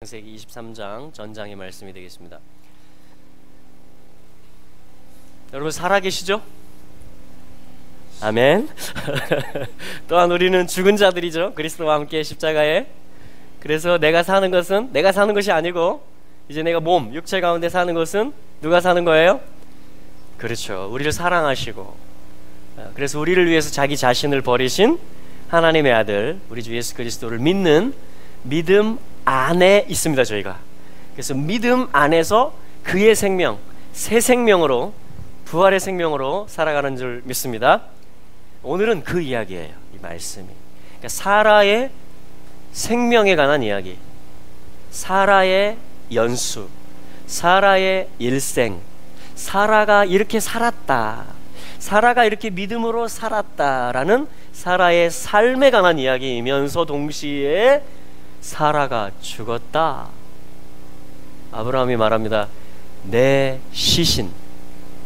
창세기 23장 전장의 말씀이 되겠습니다. 여러분 살아계시죠? 아멘. 또한 우리는 죽은 자들이죠. 그리스도와 함께 십자가에. 그래서 내가 사는 것은 내가 사는 것이 아니고 이제 내가 몸, 육체 가운데 사는 것은 누가 사는 거예요? 그렇죠. 우리를 사랑하시고 그래서 우리를 위해서 자기 자신을 버리신 하나님의 아들 우리 주 예수 그리스도를 믿는 믿음 안에 있습니다. 저희가. 그래서 믿음 안에서 그의 생명, 새 생명으로, 부활의 생명으로 살아가는 줄 믿습니다. 오늘은 그 이야기예요. 이 말씀이. 그러니까 사라의 생명에 관한 이야기, 사라의 연수, 사라의 일생, 사라가 이렇게 살았다, 사라가 이렇게 믿음으로 살았다라는 사라의 삶에 관한 이야기이면서 동시에 사라가 죽었다. 아브라함이 말합니다. 내 시신,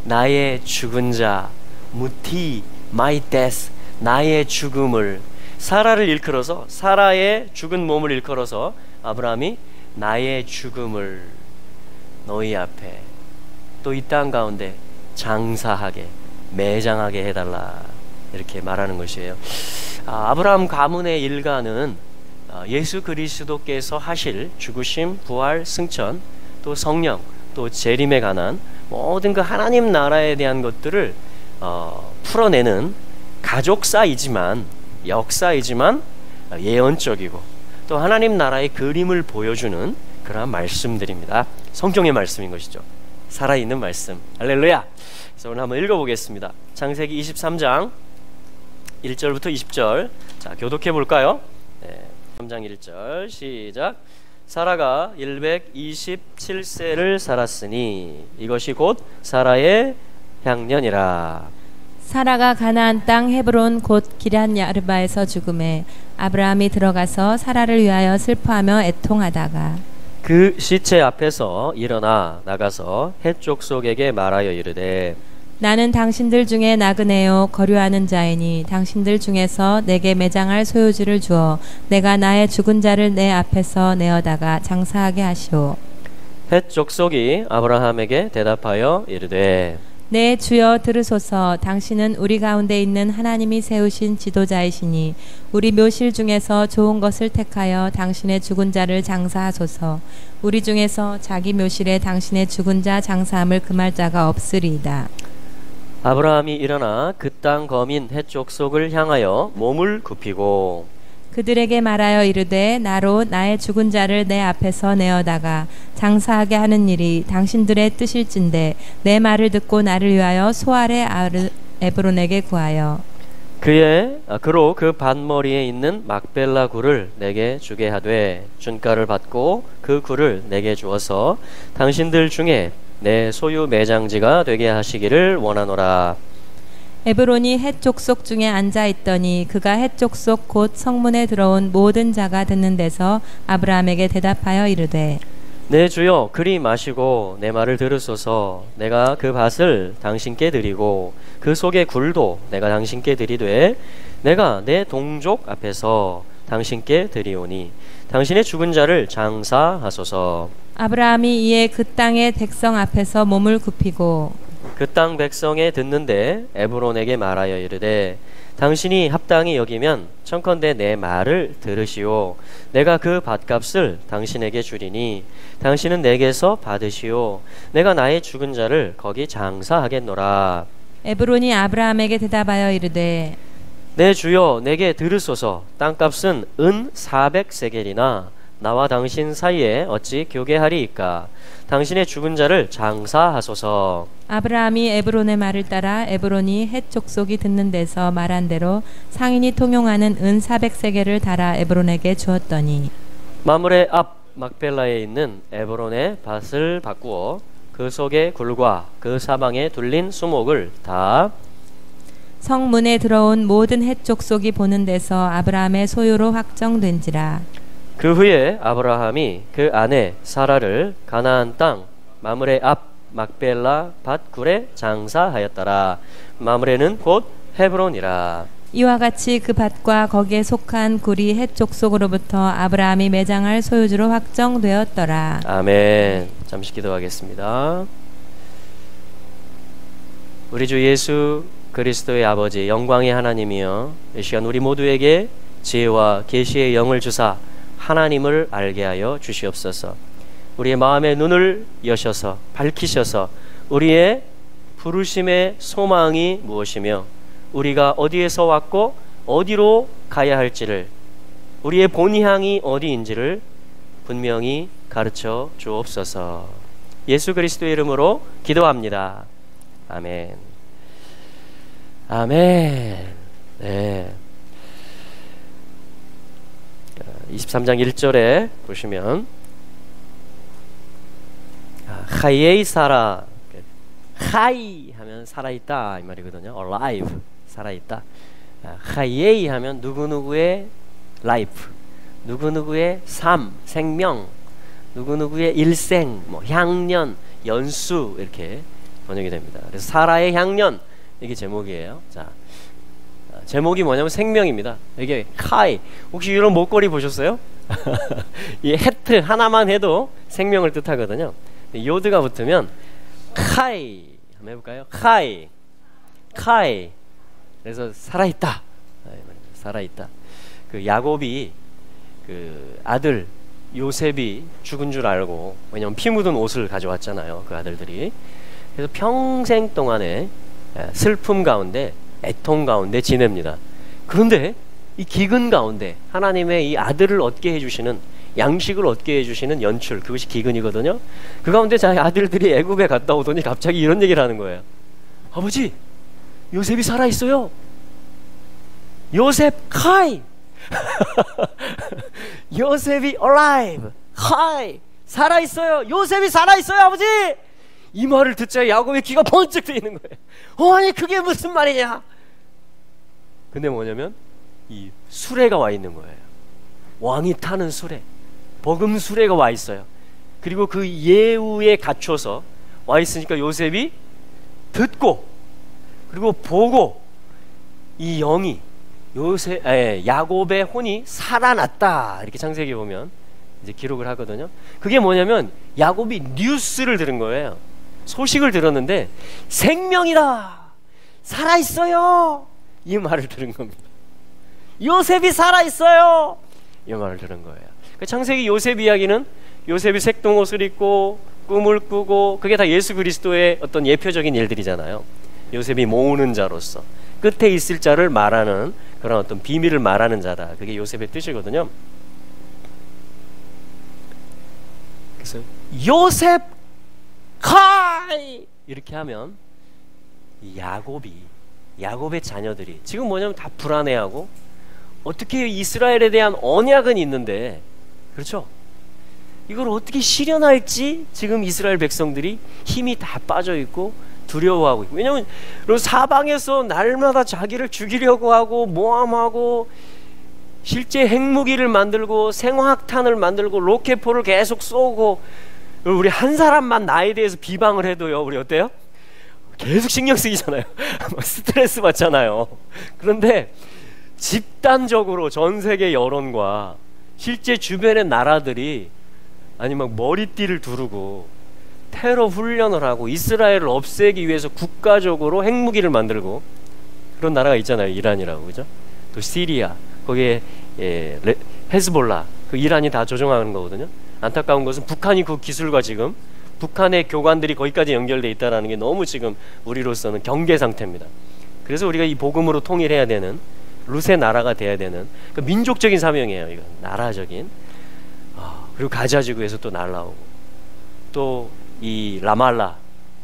나의 죽은 자, 무티, my death, 나의 죽음을, 사라를 일컬어서, 사라의 죽은 몸을 일컬어서 아브라함이 나의 죽음을 너희 앞에 또 이 땅 가운데 장사하게, 매장하게 해달라, 이렇게 말하는 것이에요. 아브라함 가문의 일가는 예수 그리스도께서 하실 죽으심, 부활, 승천, 또 성령, 또 재림에 관한 모든 그 하나님 나라에 대한 것들을 풀어내는 가족사이지만, 역사이지만 예언적이고 또 하나님 나라의 그림을 보여주는 그러한 말씀들입니다. 성경의 말씀인 것이죠. 살아있는 말씀. 할렐루야. 그래서 오늘 한번 읽어보겠습니다. 창세기 23장 1절부터 20절. 자, 교독해 볼까요? 3장 1절 시작. 사라가 127세를 살았으니 이것이 곧 사라의 향년이라. 사라가 가나안 땅 헤브론 곧 기럇 야르바에서 죽음에 아브라함이 들어가서 사라를 위하여 슬퍼하며 애통하다가 그 시체 앞에서 일어나 나가서 헷 족속에게 말하여 이르되 나는 당신들 중에 나그네요 거류하는 자이니 당신들 중에서 내게 매장할 소유지를 주어 내가 나의 죽은 자를 내 앞에서 내어다가 장사하게 하시오. 헷 족속이 아브라함에게 대답하여 이르되 네 주여 들으소서. 당신은 우리 가운데 있는 하나님이 세우신 지도자이시니 우리 묘실 중에서 좋은 것을 택하여 당신의 죽은 자를 장사하소서. 우리 중에서 자기 묘실에 당신의 죽은 자 장사함을 금할 자가 없으리이다. 아브라함이 일어나 그 땅 거민 헷 족속을 향하여 몸을 굽히고 그들에게 말하여 이르되 나로 나의 죽은 자를 내 앞에서 내어다가 장사하게 하는 일이 당신들의 뜻일진데 내 말을 듣고 나를 위하여 소알의 에브론에게 구하여 그로 그 밭머리에 있는 막벨라 굴을 내게 주게 하되 준가를 받고 그 굴을 내게 주어서 당신들 중에 내 소유 매장지가 되게 하시기를 원하노라. 에브론이 헷 족속 중에 앉아 있더니 그가 헷 족속 곧 성문에 들어온 모든 자가 듣는 데서 아브라함에게 대답하여 이르되 내 주여 그리 마시고 내 말을 들으소서. 내가 그 밭을 당신께 드리고 그 속의 굴도 내가 당신께 드리되 내가 내 동족 앞에서 당신께 드리오니 당신의 죽은 자를 장사하소서. 아브라함이 이에 그 땅의 백성 앞에서 몸을 굽히고 그 땅 백성에 듣는데 에브론에게 말하여 이르되 당신이 합당히 여기면 청컨대 내 말을 들으시오. 내가 그 밭값을 당신에게 주리니 당신은 내게서 받으시오. 내가 나의 죽은 자를 거기 장사하겠노라. 에브론이 아브라함에게 대답하여 이르되 내 주여 내게 들으소서. 땅값은 은 400세겔이나 나와 당신 사이에 어찌 교개하리이까. 당신의 죽은 자를 장사하소서. 아브라함이 에브론의 말을 따라 에브론이 헷 족속이 듣는 데서 말한 대로 상인이 통용하는 은 400세겔을 달아 에브론에게 주었더니 마므레 앞 막벨라에 있는 에브론의 밭을 바꾸어 그 속의 굴과 그 사방에 둘린 수목을 다 성문에 들어온 모든 헷 족속이 보는 데서 아브라함의 소유로 확정된지라. 그 후에 아브라함이 그 아내 사라를 가나안 땅 마므레 앞 막벨라 밭 굴에 장사하였더라. 마므레는 곧 헤브론이라. 이와 같이 그 밭과 거기에 속한 굴이 헷 족속으로부터 아브라함이 매장할 소유주로 확정되었더라. 아멘. 잠시 기도하겠습니다. 우리 주 예수 그리스도의 아버지 영광의 하나님이여, 이 시간 우리 모두에게 지혜와 계시의 영을 주사 하나님을 알게 하여 주시옵소서. 우리의 마음의 눈을 여셔서 밝히셔서 우리의 부르심의 소망이 무엇이며 우리가 어디에서 왔고 어디로 가야 할지를, 우리의 본향이 어디인지를 분명히 가르쳐 주옵소서. 예수 그리스도의 이름으로 기도합니다. 아멘. 아멘. 네. 23장 1절에 보시면 하이에이 살아, 하이 하면 살아있다 이 말이거든요. alive, 살아있다. 하이에이 하면 누구누구의 life, 누구누구의 삶, 생명, 누구누구의 일생, 뭐 향년, 연수 이렇게 번역이 됩니다. 그래서 사라의 향년, 이게 제목이에요. 자, 제목이 뭐냐면 생명입니다. 이게 카이, 혹시 이런 목걸이 보셨어요? 이 해트 하나만 해도 생명을 뜻하거든요. 요드가 붙으면 카이 한번 해볼까요? 카이, 카이. 그래서 살아있다, 살아있다. 그 야곱이 그 아들 요셉이 죽은 줄 알고, 왜냐면 피 묻은 옷을 가져왔잖아요, 그 아들들이. 그래서 평생 동안에 슬픔 가운데, 애통 가운데 지냅니다. 그런데 이 기근 가운데 하나님의 이 아들을 얻게 해주시는, 양식을 얻게 해주시는 연출, 그것이 기근이거든요. 그 가운데 자기 아들들이 애굽에 갔다 오더니 갑자기 이런 얘기를 하는 거예요. 아버지, 요셉이 살아있어요. 요셉 카이. 요셉이 alive, 카이, 살아있어요. 요셉이 살아있어요, 아버지. 이 말을 듣자 야곱의 귀가 번쩍 뜨이는 거예요. 아니 그게 무슨 말이냐. 근데 뭐냐면 이 수레가 와 있는 거예요. 왕이 타는 수레, 버금 수레가 와 있어요. 그리고 그 예우에 갖춰서 와 있으니까 요셉이 듣고 그리고 보고 이 영이 야곱의 혼이 살아났다, 이렇게 창세기 보면 이제 기록을 하거든요. 그게 뭐냐면 야곱이 뉴스를 들은 거예요. 소식을 들었는데 생명이다, 살아있어요, 이 말을 들은 겁니다. 요셉이 살아있어요, 이 말을 들은 거예요. 그 창세기 요셉 이야기는 요셉이 색동옷을 입고 꿈을 꾸고, 그게 다 예수 그리스도의 어떤 예표적인 일들이잖아요. 요셉이 모으는 자로서 끝에 있을 자를 말하는 그런 어떤 비밀을 말하는 자다, 그게 요셉의 뜻이거든요. 그래서 요셉 카이 이렇게 하면 야곱의 자녀들이 지금 뭐냐면 다 불안해하고, 어떻게 이스라엘에 대한 언약은 있는데, 그렇죠? 이걸 어떻게 실현할지 지금 이스라엘 백성들이 힘이 다 빠져있고 두려워하고 있고, 왜냐하면 사방에서 날마다 자기를 죽이려고 하고 모함하고 실제 핵무기를 만들고 생화학탄을 만들고 로켓포를 계속 쏘고, 우리 한 사람만 나에 대해서 비방을 해도요, 우리 어때요? 계속 신경 쓰이잖아요. 스트레스 받잖아요. 그런데 집단적으로 전 세계 여론과 실제 주변의 나라들이 아니 막 머리띠를 두르고 테러 훈련을 하고 이스라엘을 없애기 위해서 국가적으로 핵무기를 만들고, 그런 나라가 있잖아요. 이란이라고, 그죠? 또 시리아, 거기에 헤즈볼라, 그 이란이 다 조종하는 거거든요. 안타까운 것은 북한이 그 기술과 지금 북한의 교관들이 거기까지 연결돼 있다는 게 너무 지금 우리로서는 경계 상태입니다. 그래서 우리가 이 복음으로 통일해야 되는 루세 나라가 돼야 되는, 그 민족적인 사명이에요. 이거 나라적인. 그리고 가자 지구에서 또 날라오고, 또 이 라말라,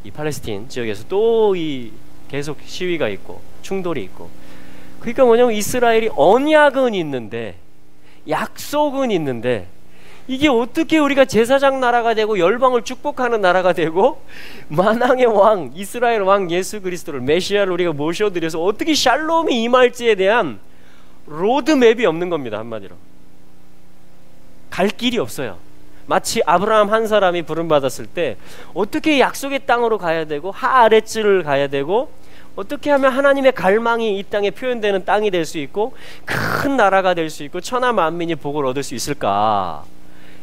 이 팔레스틴 지역에서 또 이 계속 시위가 있고 충돌이 있고. 그러니까 뭐냐면 이스라엘이 언약은 있는데, 약속은 있는데, 이게 어떻게 우리가 제사장 나라가 되고 열방을 축복하는 나라가 되고 만왕의 왕, 이스라엘 왕 예수 그리스도를, 메시아를 우리가 모셔드려서 어떻게 샬롬이 임할지에 대한 로드맵이 없는 겁니다. 한마디로 갈 길이 없어요. 마치 아브라함 한 사람이 부름받았을 때 어떻게 약속의 땅으로 가야 되고 하아레츠를 가야 되고 어떻게 하면 하나님의 갈망이 이 땅에 표현되는 땅이 될 수 있고 큰 나라가 될 수 있고 천하 만민이 복을 얻을 수 있을까?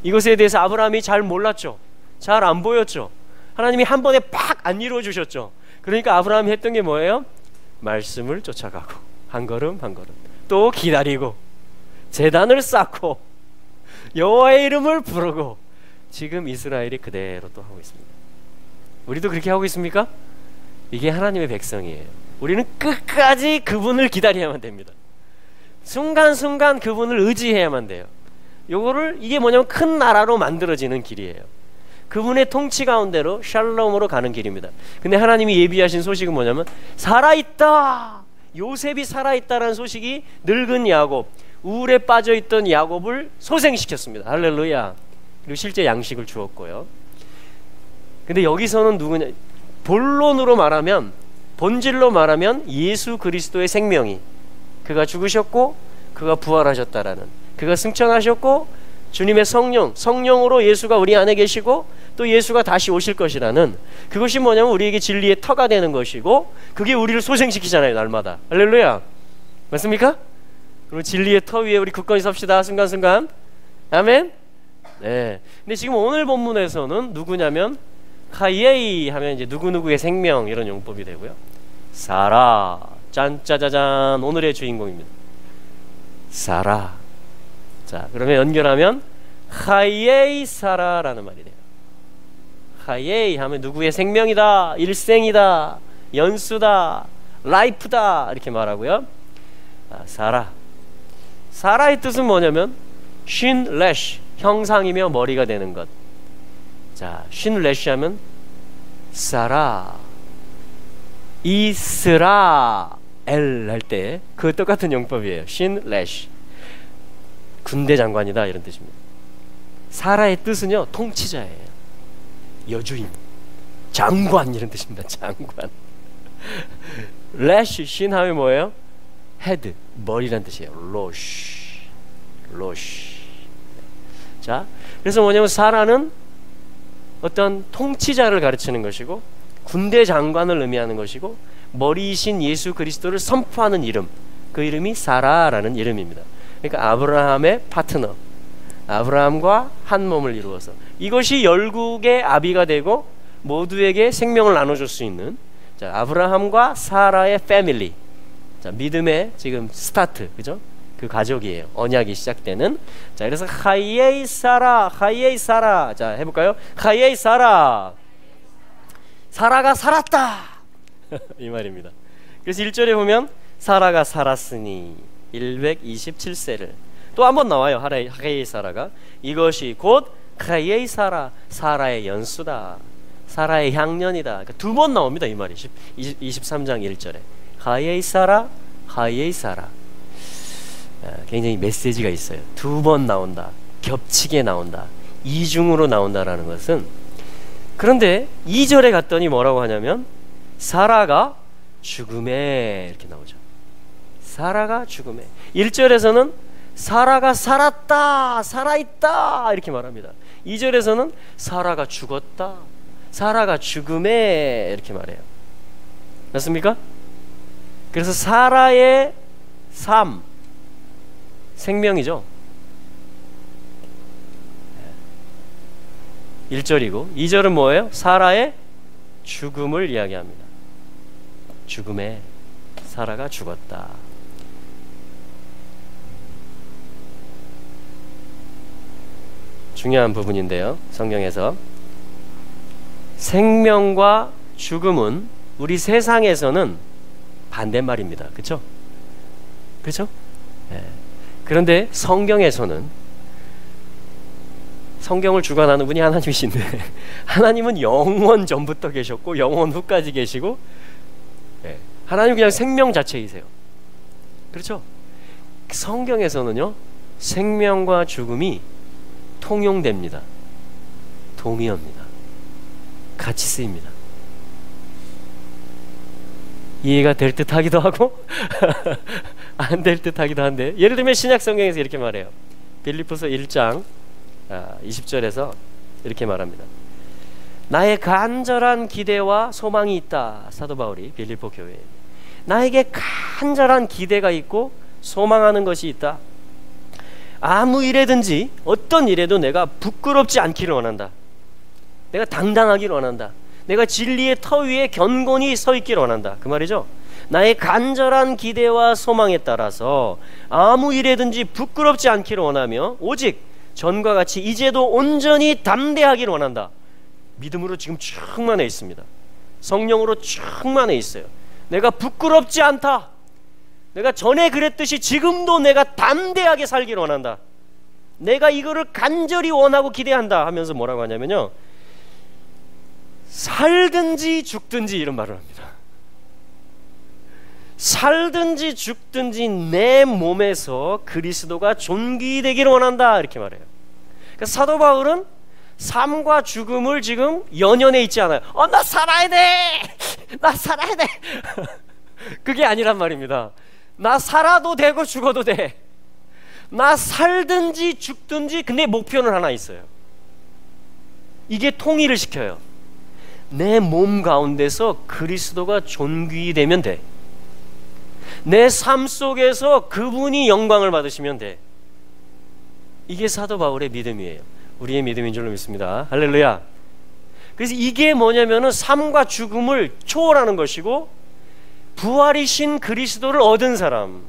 이것에 대해서 아브라함이 잘 몰랐죠. 잘 안 보였죠. 하나님이 한 번에 팍 안 이루어 주셨죠. 그러니까 아브라함이 했던 게 뭐예요? 말씀을 쫓아가고 한 걸음 한 걸음 또 기다리고 제단을 쌓고 여호와의 이름을 부르고 지금 이스라엘이 그대로 또 하고 있습니다. 우리도 그렇게 하고 있습니까? 이게 하나님의 백성이에요. 우리는 끝까지 그분을 기다려야만 됩니다. 순간순간 그분을 의지해야만 돼요. 이게 뭐냐면 큰 나라로 만들어지는 길이에요. 그분의 통치 가운데로 샬롬으로 가는 길입니다. 근데 하나님이 예비하신 소식은 뭐냐면 살아있다, 요셉이 살아있다라는 소식이 늙은 야곱, 우울에 빠져있던 야곱을 소생시켰습니다. 할렐루야. 그리고 실제 양식을 주었고요. 근데 여기서는 누구냐, 본론으로 말하면, 본질로 말하면 예수 그리스도의 생명이, 그가 죽으셨고 그가 부활하셨다라는, 그가 승천하셨고 주님의 성령으로 예수가 우리 안에 계시고 또 예수가 다시 오실 것이라는, 그것이 뭐냐면 우리에게 진리의 터가 되는 것이고 그게 우리를 소생시키잖아요, 날마다. 할렐루야. 맞습니까? 그리고 진리의 터 위에 우리 굳건히 섭시다, 순간순간. 아멘. 네. 근데 지금 오늘 본문에서는 누구냐면 하예이 하면 이제 누구누구의 생명, 이런 용법이 되고요. 사라, 짠짜자잔, 오늘의 주인공입니다. 사라. 자, 그러면 연결하면 하예이 사라라는 말이 돼요. 하예이 하면 누구의 생명이다, 일생이다, 연수다, 라이프다, 이렇게 말하고요. 사라. 사라의 뜻은 뭐냐면 쉰 레쉬, 형상이며 머리가 되는 것. 자, 쉰 레쉬 하면 사라, 이스라엘 할 때 그 똑같은 용법이에요. 쉰 레쉬, 군대 장관이다, 이런 뜻입니다. 사라의 뜻은요, 통치자예요. 여주인, 장관, 이런 뜻입니다. 장관. 레쉬, 쉰 하면 뭐예요? 헤드, 머리란 뜻이에요. 로쉬. 자, 그래서 뭐냐면 사라는 어떤 통치자를 가르치는 것이고 군대 장관을 의미하는 것이고 머리이신 예수 그리스도를 선포하는 이름, 그 이름이 사라라는 이름입니다. 그러니까 아브라함의 파트너, 아브라함과 한 몸을 이루어서 이것이 열국의 아비가 되고 모두에게 생명을 나눠줄 수 있는, 자, 아브라함과 사라의 패밀리, 자, 믿음의 지금 스타트, 그죠? 그 가족이에요. 언약이 시작되는. 자, 그래서 하예이 사라, 하예이 사라. 자, 해볼까요? 하예이 사라. 사라가 살았다. 이 말입니다. 그래서 1절에 보면 사라가 살았으니 127세를 또 한 번 나와요. 하예이 사라가. 이것이 곧 하예이 사라, 사라의 연수다, 사라의 향년이다. 그러니까 두 번 나옵니다, 이 말이. 23장 1절에 하예이 사라, 하예이 사라. 굉장히 메시지가 있어요. 두 번 나온다, 겹치게 나온다, 이중으로 나온다라는 것은. 그런데 2절에 갔더니 뭐라고 하냐면 사라가 죽음에, 이렇게 나오죠. 사라가 죽음에. 1절에서는 사라가 살았다, 살아있다, 이렇게 말합니다. 2절에서는 사라가 죽었다, 사라가 죽음에, 이렇게 말해요. 맞습니까? 그래서 사라의 삶, 생명이죠. 1절이고 2절은 뭐예요? 사라의 죽음을 이야기합니다. 죽음에, 사라가 죽었다. 중요한 부분인데요, 성경에서 생명과 죽음은 우리 세상에서는 반대말입니다. 그렇죠? 그렇죠? 네. 그런데 성경에서는, 성경을 주관하는 분이 하나님이신데 하나님은 영원 전부터 계셨고 영원 후까지 계시고, 네, 하나님 그냥 생명 자체이세요. 그렇죠? 성경에서는요, 생명과 죽음이 통용됩니다. 동의어입니다. 같이 쓰입니다. 이해가 될 듯 하기도 하고 안 될 듯 하기도 한데, 예를 들면 신약 성경에서 이렇게 말해요. 빌립보서 1장 20절에서 이렇게 말합니다. 나의 간절한 기대와 소망이 있다. 사도 바울이 빌립보 교회에. 나에게 간절한 기대가 있고 소망하는 것이 있다. 아무 일에든지 어떤 일에도 내가 부끄럽지 않기를 원한다. 내가 당당하기를 원한다. 내가 진리의 터 위에 견고히 서 있기를 원한다. 그 말이죠. 나의 간절한 기대와 소망에 따라서 아무 일에든지 부끄럽지 않기를 원하며 오직 전과 같이 이제도 온전히 담대하기를 원한다. 믿음으로 지금 충만해 있습니다. 성령으로 충만해 있어요. 내가 부끄럽지 않다. 내가 전에 그랬듯이 지금도 내가 담대하게 살기를 원한다. 내가 이거를 간절히 원하고 기대한다 하면서 뭐라고 하냐면요, 살든지 죽든지 이런 말을 합니다. 살든지 죽든지 내 몸에서 그리스도가 존귀되기를 원한다, 이렇게 말해요. 그러니까 사도 바울은 삶과 죽음을 지금 연연해 있지 않아요. 나 살아야 돼! 나 살아야 돼! 그게 아니란 말입니다. 나 살아도 되고 죽어도 돼. 나 살든지 죽든지, 근데 목표는 하나 있어요. 이게 통일을 시켜요. 내 몸 가운데서 그리스도가 존귀되면 돼. 내 삶 속에서 그분이 영광을 받으시면 돼. 이게 사도 바울의 믿음이에요. 우리의 믿음인 줄로 믿습니다. 할렐루야. 그래서 이게 뭐냐면은 삶과 죽음을 초월하는 것이고, 부활이신 그리스도를 얻은 사람,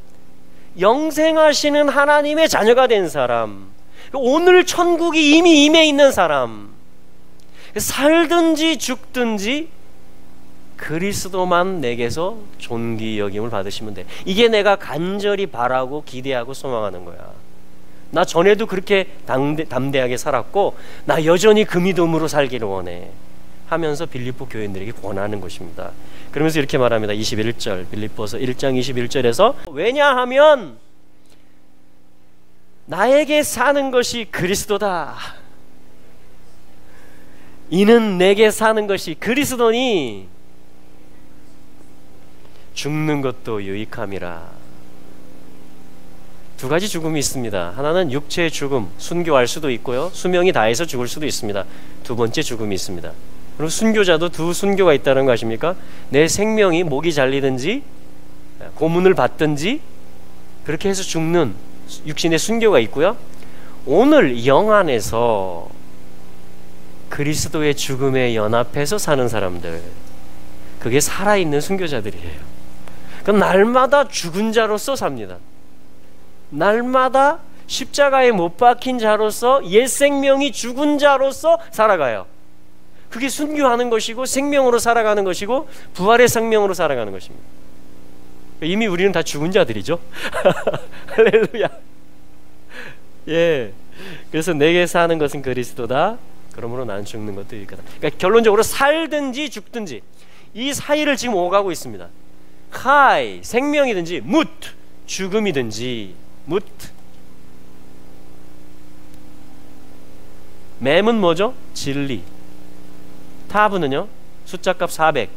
영생하시는 하나님의 자녀가 된 사람, 오늘 천국이 이미 임해 있는 사람, 살든지 죽든지 그리스도만 내게서 존귀 여김을 받으시면 돼. 이게 내가 간절히 바라고 기대하고 소망하는 거야. 나 전에도 그렇게 담대하게 살았고 나 여전히 그 믿음으로 살기를 원해 하면서 빌립보 교인들에게 권하는 것입니다. 그러면서 이렇게 말합니다. 21절, 빌립보서 1장 21절에서 왜냐하면 나에게 사는 것이 그리스도다. 이는 내게 사는 것이 그리스도니 죽는 것도 유익함이라. 두 가지 죽음이 있습니다. 하나는 육체의 죽음, 순교할 수도 있고요, 수명이 다해서 죽을 수도 있습니다. 두 번째 죽음이 있습니다. 그리고 순교자도 두 순교가 있다는 거 아십니까? 내 생명이 목이 잘리든지 고문을 받든지 그렇게 해서 죽는 육신의 순교가 있고요, 오늘 영 안에서 그리스도의 죽음에 연합해서 사는 사람들, 그게 살아있는 순교자들이에요. 그럼 날마다 죽은 자로서 삽니다. 날마다 십자가에 못 박힌 자로서, 옛 생명이 죽은 자로서 살아가요. 그게 순교하는 것이고 생명으로 살아가는 것이고 부활의 생명으로 살아가는 것입니다. 이미 우리는 다 죽은 자들이죠. 할렐루야. 예. 그래서 내게 사는 것은 그리스도다. 그러므로 나는 죽는 것도 유익하다. 그러니까 결론적으로 살든지 죽든지 이 사이를 지금 오가고 있습니다. 하이, 생명이든지 뭇, 죽음이든지. 뭇. 맴은 뭐죠? 진리. 타브는요, 숫자값 400.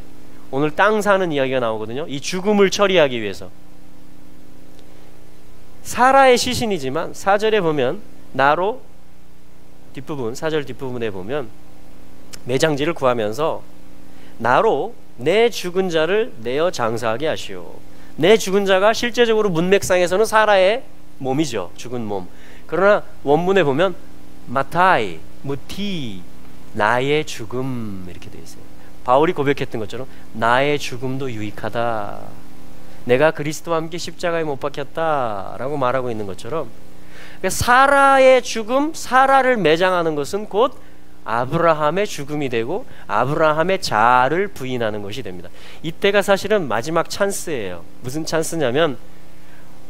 오늘 땅 사는 이야기가 나오거든요. 이 죽음을 처리하기 위해서. 사라의 시신이지만 4절에 보면 나로, 뒷부분, 4절 뒷부분에 보면 매장지를 구하면서 나로 내 죽은 자를 내어 장사하게 하시오. 내 죽은 자가 실제적으로 문맥상에서는 사라의 몸이죠. 죽은 몸. 그러나 원문에 보면 마타이, 무티, 나의 죽음, 이렇게 되어 있어요. 바울이 고백했던 것처럼 나의 죽음도 유익하다. 내가 그리스도와 함께 십자가에 못 박혔다 라고 말하고 있는 것처럼, 그러니까 사라의 죽음, 사라를 매장하는 것은 곧 아브라함의 죽음이 되고 아브라함의 자아를 부인하는 것이 됩니다. 이때가 사실은 마지막 찬스예요. 무슨 찬스냐면,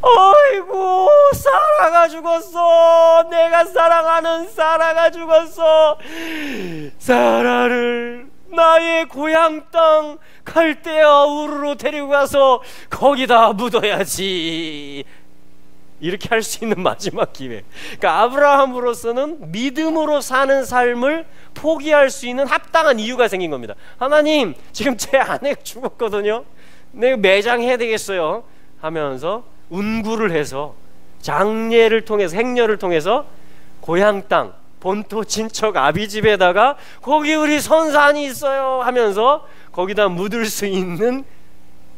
어이구, 사라가 죽었어. 내가 사랑하는 사라가 죽었어. 사라를 나의 고향 땅 갈대아 우르로 데리고 가서 거기다 묻어야지. 이렇게 할 수 있는 마지막 기회. 그러니까 아브라함으로서는 믿음으로 사는 삶을 포기할 수 있는 합당한 이유가 생긴 겁니다. 하나님, 지금 제 아내 죽었거든요. 내가 매장해야 되겠어요 하면서 운구를 해서 장례를 통해서, 행렬을 통해서 고향 땅, 본토 친척 아비집에다가 거기 우리 선산이 있어요 하면서 거기다 묻을 수 있는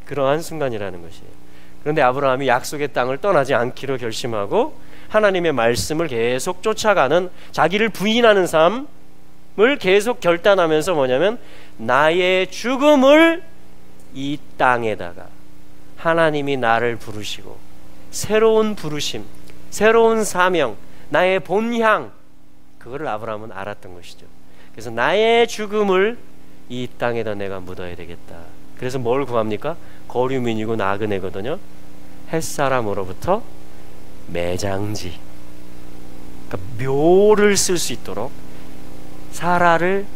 그러한 순간이라는 것이에요. 그런데 아브라함이 약속의 땅을 떠나지 않기로 결심하고 하나님의 말씀을 계속 쫓아가는, 자기를 부인하는 삶을 계속 결단하면서 뭐냐면 나의 죽음을 이 땅에다가 하나님이 나를 부르시고 새로운 부르심, 새로운 사명, 나의 본향, 그거를 아브라함은 알았던 것이죠. 그래서 나의 죽음을 이 땅에다 내가 묻어야 되겠다. 그래서 뭘 구합니까? 거류민이고 나그네거든요. 햇사람으로부터 매장지, 그러니까 묘를 쓸 수 있도록, 사라를,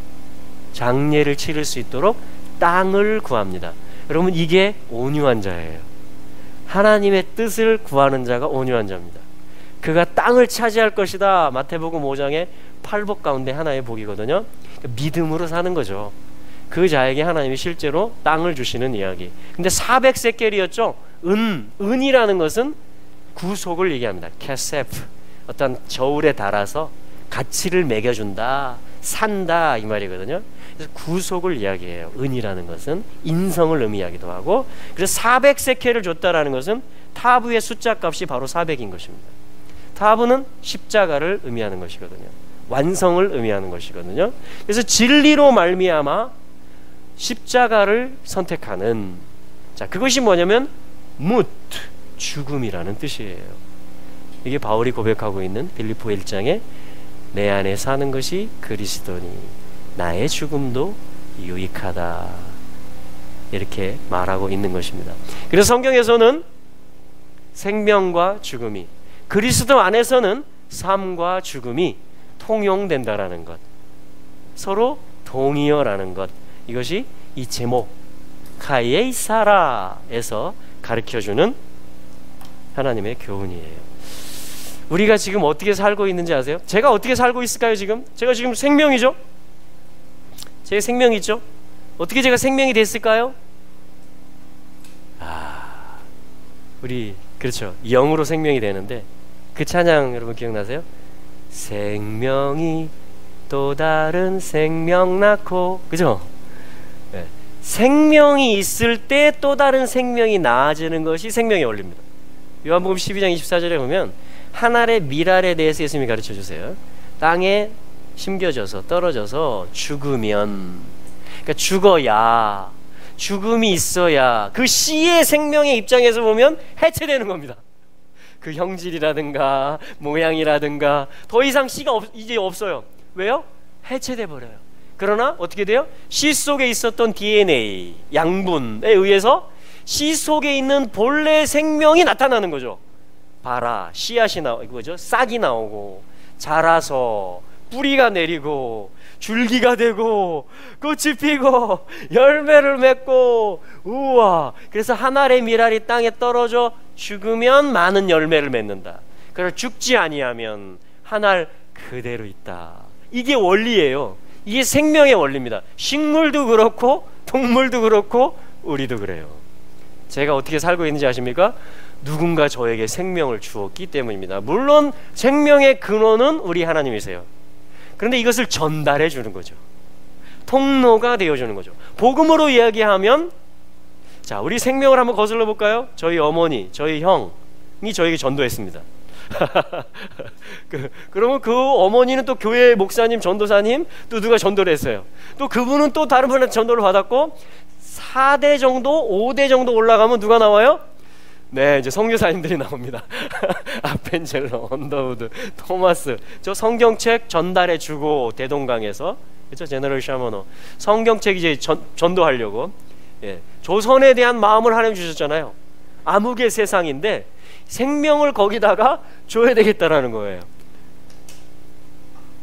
장례를 치를 수 있도록 땅을 구합니다. 여러분, 이게 온유한 자예요. 하나님의 뜻을 구하는 자가 온유한 자입니다. 그가 땅을 차지할 것이다. 마태복음 5장의 8복 가운데 하나의 복이거든요. 믿음으로 사는 거죠. 그 자에게 하나님이 실제로 땅을 주시는 이야기. 근데 400세겔이었죠. 은이라는 것은 구속을 얘기합니다. 캐세프, 어떤 저울에 달아서 가치를 매겨준다, 산다, 이 말이거든요. 그래서 구속을 이야기해요. 은이라는 것은 인성을 의미하기도 하고, 그래서 400세켈을 줬다라는 것은 타브의 숫자 값이 바로 400인 것입니다. 타브는 십자가를 의미하는 것이거든요. 완성을 의미하는 것이거든요. 그래서 진리로 말미암아 십자가를 선택하는, 자, 그것이 뭐냐면 뭇, 죽음이라는 뜻이에요. 이게 바울이 고백하고 있는 빌립보 1장에 내 안에 사는 것이 그리스도니 나의 죽음도 유익하다, 이렇게 말하고 있는 것입니다. 그래서 성경에서는 생명과 죽음이, 그리스도 안에서는 삶과 죽음이 통용된다라는 것, 서로 동의어라는 것, 이것이 이 제목 카이에이사라에서 가르쳐주는 하나님의 교훈이에요. 우리가 지금 어떻게 살고 있는지 아세요? 제가 어떻게 살고 있을까요? 제가 지금 생명이죠? 제 생명이 있죠? 어떻게 제가 생명이 됐을까요? 우리 그렇죠, 영으로 생명이 되는데 그 찬양 여러분 기억나세요? 생명이 또 다른 생명 낳고, 그죠? 네. 생명이 있을 때 또 다른 생명이 나아지는 것이 생명의 원리입니다. 요한복음 12장 24절에 보면 하늘의 밀알에 대해서 예수님이 가르쳐 주세요. 땅에 심겨져서 떨어져서 죽으면, 그러니까 죽어야, 죽음이 있어야 그 씨의 생명의 입장에서 보면 해체되는 겁니다. 그 형질이라든가 모양이라든가 더 이상 씨가 이제 없어요. 왜요? 해체돼 버려요. 그러나 어떻게 돼요? 씨 속에 있었던 DNA 양분에 의해서 씨 속에 있는 본래 생명이 나타나는 거죠. 봐라, 씨앗이 이거죠. 싹이 나오고 자라서 뿌리가 내리고 줄기가 되고 꽃이 피고 열매를 맺고, 우와. 그래서 한 알의 밀알이 땅에 떨어져 죽으면 많은 열매를 맺는다. 그러나 죽지 아니하면 한 알 그대로 있다. 이게 원리예요. 이게 생명의 원리입니다. 식물도 그렇고 동물도 그렇고 우리도 그래요. 제가 어떻게 살고 있는지 아십니까? 누군가 저에게 생명을 주었기 때문입니다. 물론 생명의 근원은 우리 하나님이세요. 그런데 이것을 전달해 주는 거죠. 통로가 되어주는 거죠. 복음으로 이야기하면, 자, 우리 생명을 한번 거슬러 볼까요? 저희 어머니, 저희 형이 저에게 전도했습니다. 그러면 그 어머니는 또 교회 목사님, 전도사님, 또 누가 전도를 했어요. 또 그분은 또 다른 분한테 전도를 받았고, 4대 정도, 5대 정도 올라가면 누가 나와요? 네, 이제 선교사님들이 나옵니다. 아펜젤러, 언더우드, 토마스. 저 성경책 전달해 주고, 대동강에서, 그렇죠? 제너럴 샤머노 성경책 이제 전도하려고, 예, 조선에 대한 마음을 하나님 주셨잖아요. 암흑의 세상인데 생명을 거기다가 줘야 되겠다라는 거예요.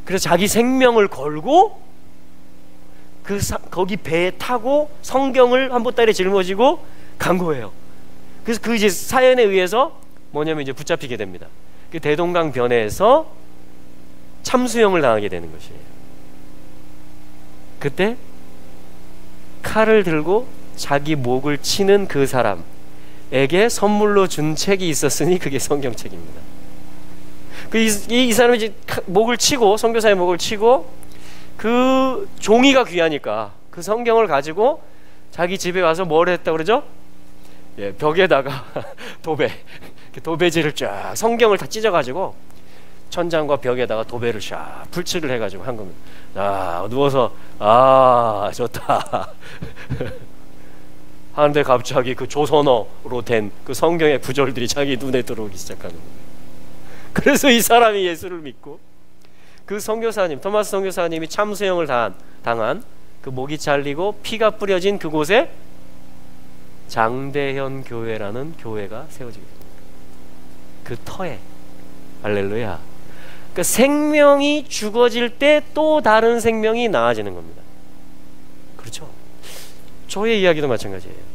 그래서 자기 생명을 걸고 거기 배에 타고 성경을 한 보따리에 짊어지고 간 거예요. 그래서 그 이제 사연에 의해서 뭐냐면 이제 붙잡히게 됩니다. 그 대동강 변에서 참수형을 당하게 되는 것이에요. 그때 칼을 들고 자기 목을 치는 그 사람에게 선물로 준 책이 있었으니 그게 성경책입니다. 이 사람이 이제 목을 치고, 선교사의 목을 치고, 그 종이가 귀하니까 그 성경을 가지고 자기 집에 와서 뭘 했다고 그러죠? 예, 벽에다가 도배지를 쫙 성경을 다 찢어가지고 천장과 벽에다가 도배를 쫙 풀칠을 해가지고 한 겁니다. 누워서 좋다 하는데 갑자기 그 조선어로 된 그 성경의 구절들이 자기 눈에 들어오기 시작하는 거예요. 그래서 이 사람이 예수를 믿고, 그 선교사님, 토마스 선교사님이 참수형을 당한 그 목이 잘리고 피가 뿌려진 그곳에 장대현 교회라는 교회가 세워지게 됩니다. 그 터에. 할렐루야. 그러니까 생명이 죽어질 때 또 다른 생명이 나아지는 겁니다. 그렇죠? 저의 이야기도 마찬가지예요.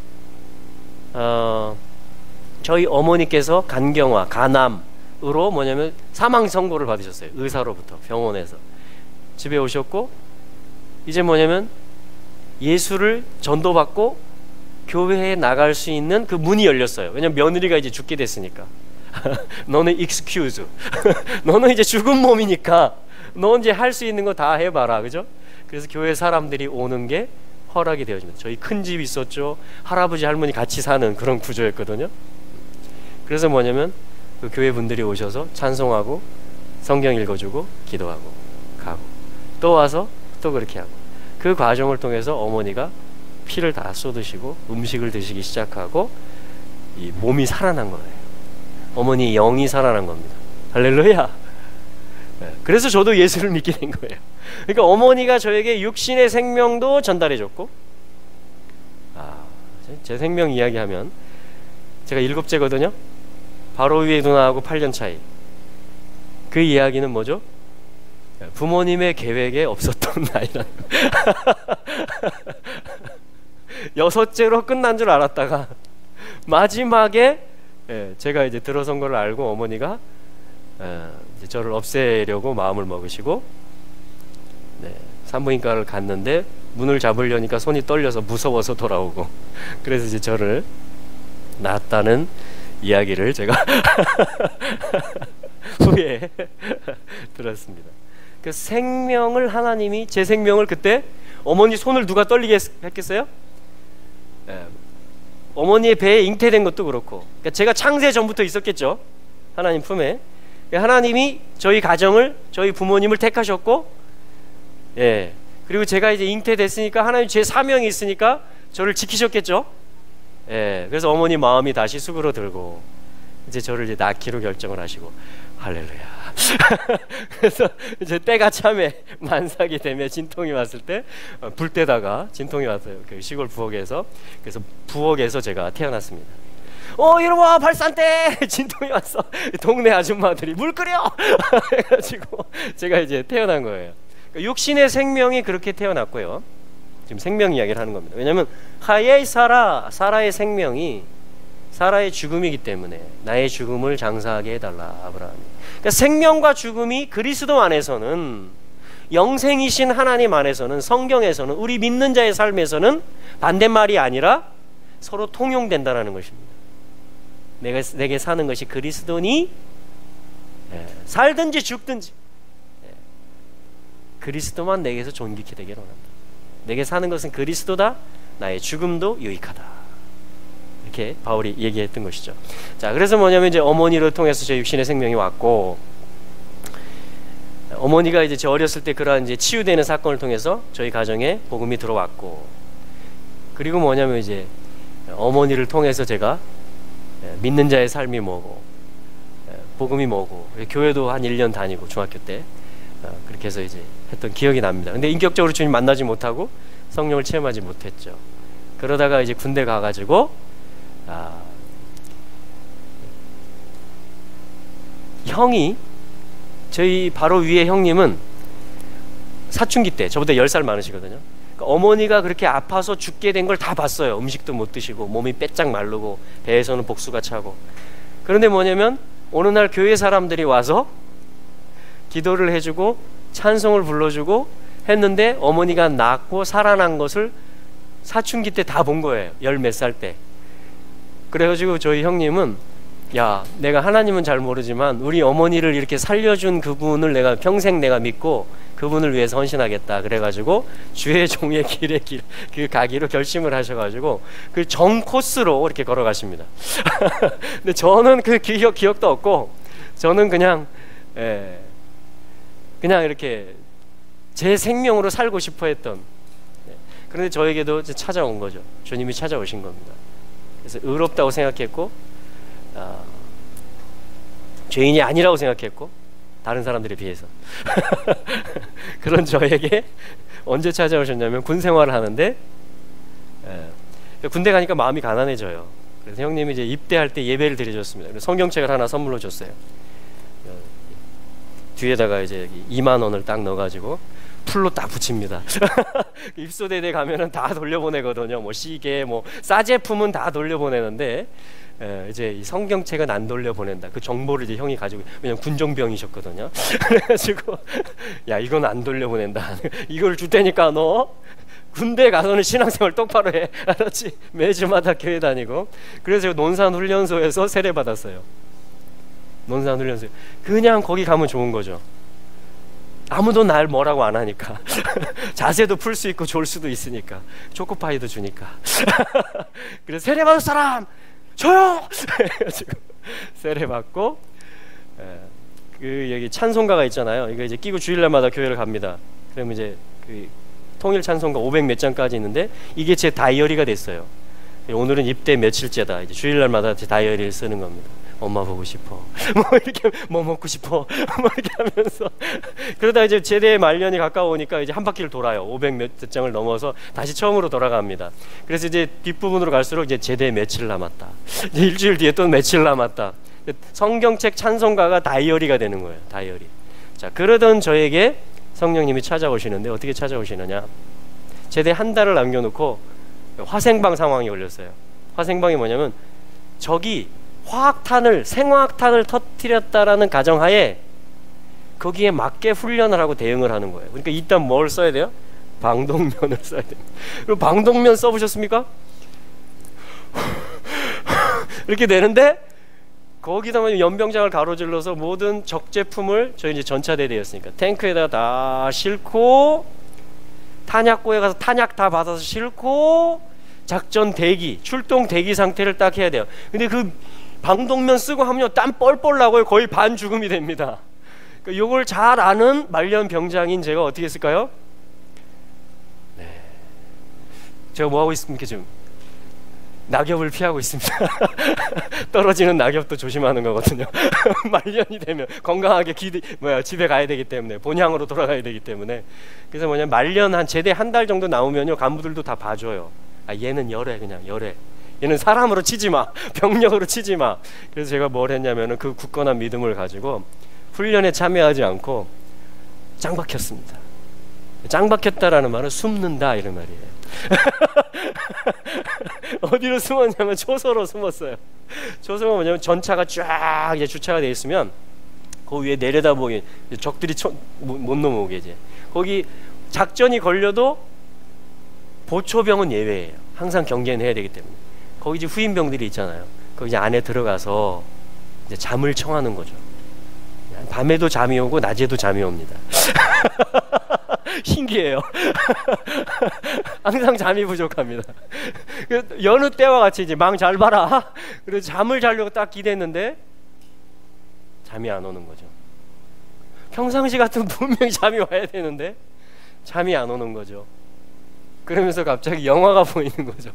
저희 어머니께서 간경화, 간암으로 뭐냐면 사망 선고를 받으셨어요. 의사로부터, 병원에서. 집에 오셨고, 이제 뭐냐면 예수를 전도받고 교회에 나갈 수 있는 그 문이 열렸어요. 왜냐면 며느리가 이제 죽게 됐으니까. 너는 excuse. 너는 이제 죽은 몸이니까 너 이제 할 수 있는 거 다 해봐라. 그죠? 그래서 교회 사람들이 오는 게 허락이 되어집니다. 저희 큰 집 있었죠. 할아버지 할머니 같이 사는 그런 구조였거든요. 그래서 뭐냐면 그 교회 분들이 오셔서 찬송하고 성경 읽어주고 기도하고 가고 또 와서 또 그렇게 하고, 그 과정을 통해서 어머니가 피를 다 쏟으시고 음식을 드시기 시작하고 이 몸이 살아난 거예요. 어머니 영이 살아난 겁니다. 할렐루야. 그래서 저도 예수를 믿게 된 거예요. 그러니까 어머니가 저에게 육신의 생명도 전달해 줬고, 제 생명 이야기하면 제가 7째거든요. 바로 위에 누나하고 8년 차이. 그 이야기는 뭐죠? 부모님의 계획에 없었던 나이라는 거예요. 6째로 끝난 줄 알았다가 마지막에 제가 이제 들어선 걸 알고 어머니가 이제 저를 없애려고 마음을 먹으시고, 산부인과를 갔는데 문을 잡으려니까 손이 떨려서 무서워서 돌아오고, 그래서 이제 저를 낳았다는 이야기를 제가 후에 들었습니다. 그 생명을 하나님이, 제 생명을 그때 어머니 손을 누가 떨리게 했겠어요? 어머니의 배에 잉태된 것도 그렇고, 그러니까 제가 창세 전부터 있었겠죠. 하나님 품에. 하나님이 저희 가정을, 저희 부모님을 택하셨고, 그리고 제가 이제 잉태됐으니까 하나님 제 사명이 있으니까 저를 지키셨겠죠. 그래서 어머니 마음이 다시 수그러들고 이제 저를 이제 낳기로 결정을 하시고, 할렐루야. 그래서 이제 때가 참에 만삭이 되면 진통이 왔을 때 불 때다가 진통이 왔어요. 그 시골 부엌에서. 그래서 부엌에서 제가 태어났습니다. 이놈아 발산대 진통이 왔어. 동네 아줌마들이 물 끓여 해가지고 제가 이제 태어난 거예요. 그러니까 육신의 생명이 그렇게 태어났고요. 지금 생명 이야기를 하는 겁니다. 왜냐하면 하예 사라의 생명이 사라의 죽음이기 때문에 나의 죽음을 장사하게 해달라, 아브라함이. 그러니까 생명과 죽음이 그리스도 안에서는, 영생이신 하나님 안에서는, 성경에서는, 우리 믿는 자의 삶에서는 반대말이 아니라 서로 통용된다는 것입니다. 내게 사는 것이 그리스도니, 살든지 죽든지 그리스도만 내게서 존귀케 되기를 원한다. 내게 사는 것은 그리스도다, 나의 죽음도 유익하다. 이렇게 바울이 얘기했던 것이죠. 자, 그래서 뭐냐면 이제 어머니를 통해서 제 육신의 생명이 왔고, 어머니가 이제 저 어렸을 때 그러한 이제 치유되는 사건을 통해서 저희 가정에 복음이 들어왔고, 그리고 뭐냐면 이제 어머니를 통해서 제가 믿는 자의 삶이 뭐고, 복음이 뭐고, 교회도 한 1년 다니고 중학교 때 그렇게 해서 이제 했던 기억이 납니다. 근데 인격적으로 주님 만나지 못하고 성령을 체험하지 못했죠. 그러다가 이제 군대 가가지고 형이, 저희 바로 위에 형님은 사춘기 때 저보다 10살 많으시거든요. 그러니까 어머니가 그렇게 아파서 죽게 된 걸 다 봤어요. 음식도 못 드시고 몸이 빼짝 마르고 배에서는 복수가 차고. 그런데 뭐냐면 어느 날 교회 사람들이 와서 기도를 해주고 찬송을 불러주고 했는데 어머니가 낫고 살아난 것을 사춘기 때 다 본 거예요. 10몇 살 때. 그래가지고 저희 형님은 야, 내가 하나님은 잘 모르지만 우리 어머니를 이렇게 살려준 그분을 내가 평생 내가 믿고 그분을 위해서 헌신하겠다. 그래가지고 주의 종의 길에 그 가기로 결심을 하셔가지고 그 정 코스로 이렇게 걸어가십니다. 근데 저는 그 기억도 없고 저는 그냥 이렇게 제 생명으로 살고 싶어 했던. 그런데 저에게도 찾아온 거죠. 주님이 찾아오신 겁니다. 그래서 의롭다고 생각했고 죄인이 아니라고 생각했고 다른 사람들에 비해서 그런 저에게 언제 찾아오셨냐면 군 생활을 하는데 군대 가니까 마음이 가난해져요. 그래서 형님이 이제 입대할 때 예배를 드려줬습니다. 그래서 성경책을 하나 선물로 줬어요. 뒤에다가 이제 2만 원을 딱 넣어가지고 풀로 딱 붙입니다. 입소대대 가면은 다 돌려보내거든요. 뭐 시계, 뭐 싸제품은 다 돌려보내는데 이제 이 성경책은 안 돌려보낸다. 그 정보를 이제 형이 가지고, 왜냐면 군정병이셨거든요. 그래가지고 야, 이건 안 돌려보낸다. 이걸 줄 테니까 너 군대 가서는 신앙생활 똑바로 해. 알았지? 매주마다 교회 다니고. 그래서 논산훈련소에서 세례 받았어요. 논산훈련소. 그냥 거기 가면 좋은 거죠. 아무도 날 뭐라고 안 하니까. 자세도 풀 수 있고 좋을 수도 있으니까. 초코파이도 주니까. 그래서 세례 받을 사람 저요. 그래가지고 세례 받고 그 여기 찬송가가 있잖아요. 이거 이제 끼고 주일날마다 교회를 갑니다. 그러면 이제 그 통일 찬송가 500 몇 장까지 있는데 이게 제 다이어리가 됐어요. 오늘은 입대 며칠째다. 이제 주일날마다 제 다이어리를 쓰는 겁니다. 엄마 보고 싶어. 뭐 이렇게 뭐 먹고 싶어. 뭐 이렇게 하면서 그러다 이제 제대 말년이 가까우니까 이제 한 바퀴를 돌아요. 500 몇 장을 넘어서 다시 처음으로 돌아갑니다. 그래서 이제 뒷부분으로 갈수록 이제 제대 며칠 남았다. 이제 일주일 뒤에 또 며칠 남았다. 성경책 찬송가가 다이어리가 되는 거예요. 다이어리. 자, 그러던 저에게 성령님이 찾아오시는데 어떻게 찾아오시느냐? 제대 한 달을 남겨놓고 화생방 상황이 걸렸어요. 화생방이 뭐냐면 적이 화학탄을, 생화학탄을 터뜨렸다라는 가정하에 거기에 맞게 훈련을 하고 대응을 하는 거예요. 그러니까 일단 뭘 써야 돼요? 방독면을 써야 돼요. 그리고 방독면 써보셨습니까? 이렇게 되는데 거기다가 연병장을 가로질러서 모든 적 제품을 저희 이제 전차대대였으니까 탱크에다가 다 싣고 탄약고에 가서 탄약 다 받아서 싣고 작전 대기, 출동 대기 상태를 딱 해야 돼요. 근데 그 방독면 쓰고 하면 땀 뻘뻘 나고요. 거의 반 죽음이 됩니다. 그러니까 이걸 잘 아는 말년 병장인 제가 어떻게 했을까요? 네, 제가 뭐 하고 있습니까? 지금 낙엽을 피하고 있습니다. 떨어지는 낙엽도 조심하는 거거든요. 말년이 되면 건강하게 집에 가야 되기 때문에, 본향으로 돌아가야 되기 때문에. 그래서 뭐냐면 말년 한 제대 한 달 정도 나오면요 간부들도 다 봐줘요. 아, 얘는 열해, 그냥 열해. 얘는 사람으로 치지 마. 병력으로 치지 마. 그래서 제가 뭘 했냐면은 그 굳건한 믿음을 가지고 훈련에 참여하지 않고 짱 박혔습니다. 짱 박혔다라는 말은 숨는다 이런 말이에요. 어디로 숨었냐면 초소로 숨었어요. 초소가 뭐냐면 전차가 쫙 이제 주차가 돼 있으면 그 위에 내려다보기 적들이 못 넘어오게 이제 거기 작전이 걸려도 보초병은 예외예요. 항상 경계는 해야 되기 때문에. 거기 이제 후임병들이 있잖아요. 거기 이제 안에 들어가서 이제 잠을 청하는 거죠. 밤에도 잠이 오고 낮에도 잠이 옵니다. 신기해요. 항상 잠이 부족합니다. 여느 때와 같이 이제 망 잘 봐라. 그래서 잠을 자려고 딱 기대했는데 잠이 안 오는 거죠. 평상시 같은 분명히 잠이 와야 되는데 잠이 안 오는 거죠. 그러면서 갑자기 영화가 보이는 거죠.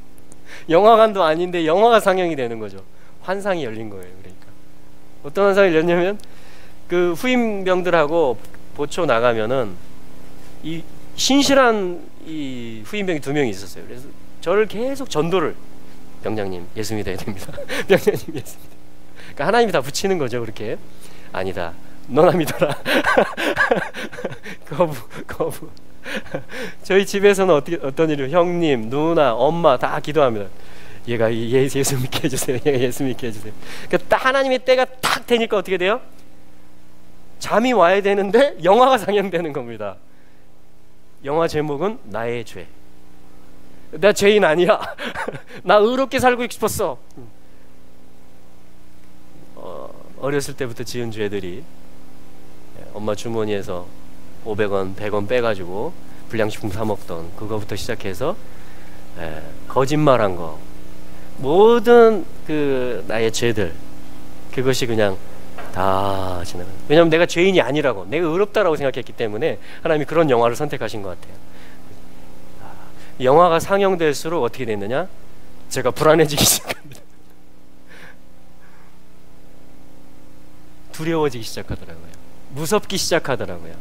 영화관도 아닌데 영화가 상영이 되는 거죠. 환상이 열린 거예요. 그러니까 어떤 환상이 열렸냐면 그 후임병들하고 보초 나가면은 이 신실한 이 후임병이 2명이 있었어요. 그래서 저를 계속 전도를, 병장님 예수 믿어야 됩니다. 병장님 예수 믿어야. 그러니까 하나님이 다 붙이는 거죠. 그렇게. 아니다, 너나 믿어라. 거부. 저희 집에서는 어떤 일이요? 형님, 누나, 엄마 다 기도합니다. 얘가 예수 믿게 해주세요. 얘가 예수 믿게 해주세요. 그러니까 딱 하나님의 때가 탁 되니까 어떻게 돼요? 잠이 와야 되는데 영화가 상영되는 겁니다. 영화 제목은 나의 죄. 나 죄인 아니야. 나 의롭게 살고 싶었어. 어렸을 때부터 지은 죄들이 엄마 주머니에서 500원, 100원 빼가지고 불량식품 사 먹던 그거부터 시작해서 거짓말한 거, 모든 그 나의 죄들, 그것이 그냥 다 지나가. 왜냐하면 내가 죄인이 아니라고, 내가 의롭다라고 생각했기 때문에 하나님이 그런 영화를 선택하신 것 같아요. 영화가 상영될수록 어떻게 됐느냐? 제가 불안해지기 시작합니다. 두려워지기 시작하더라고요. 무섭기 시작하더라고요.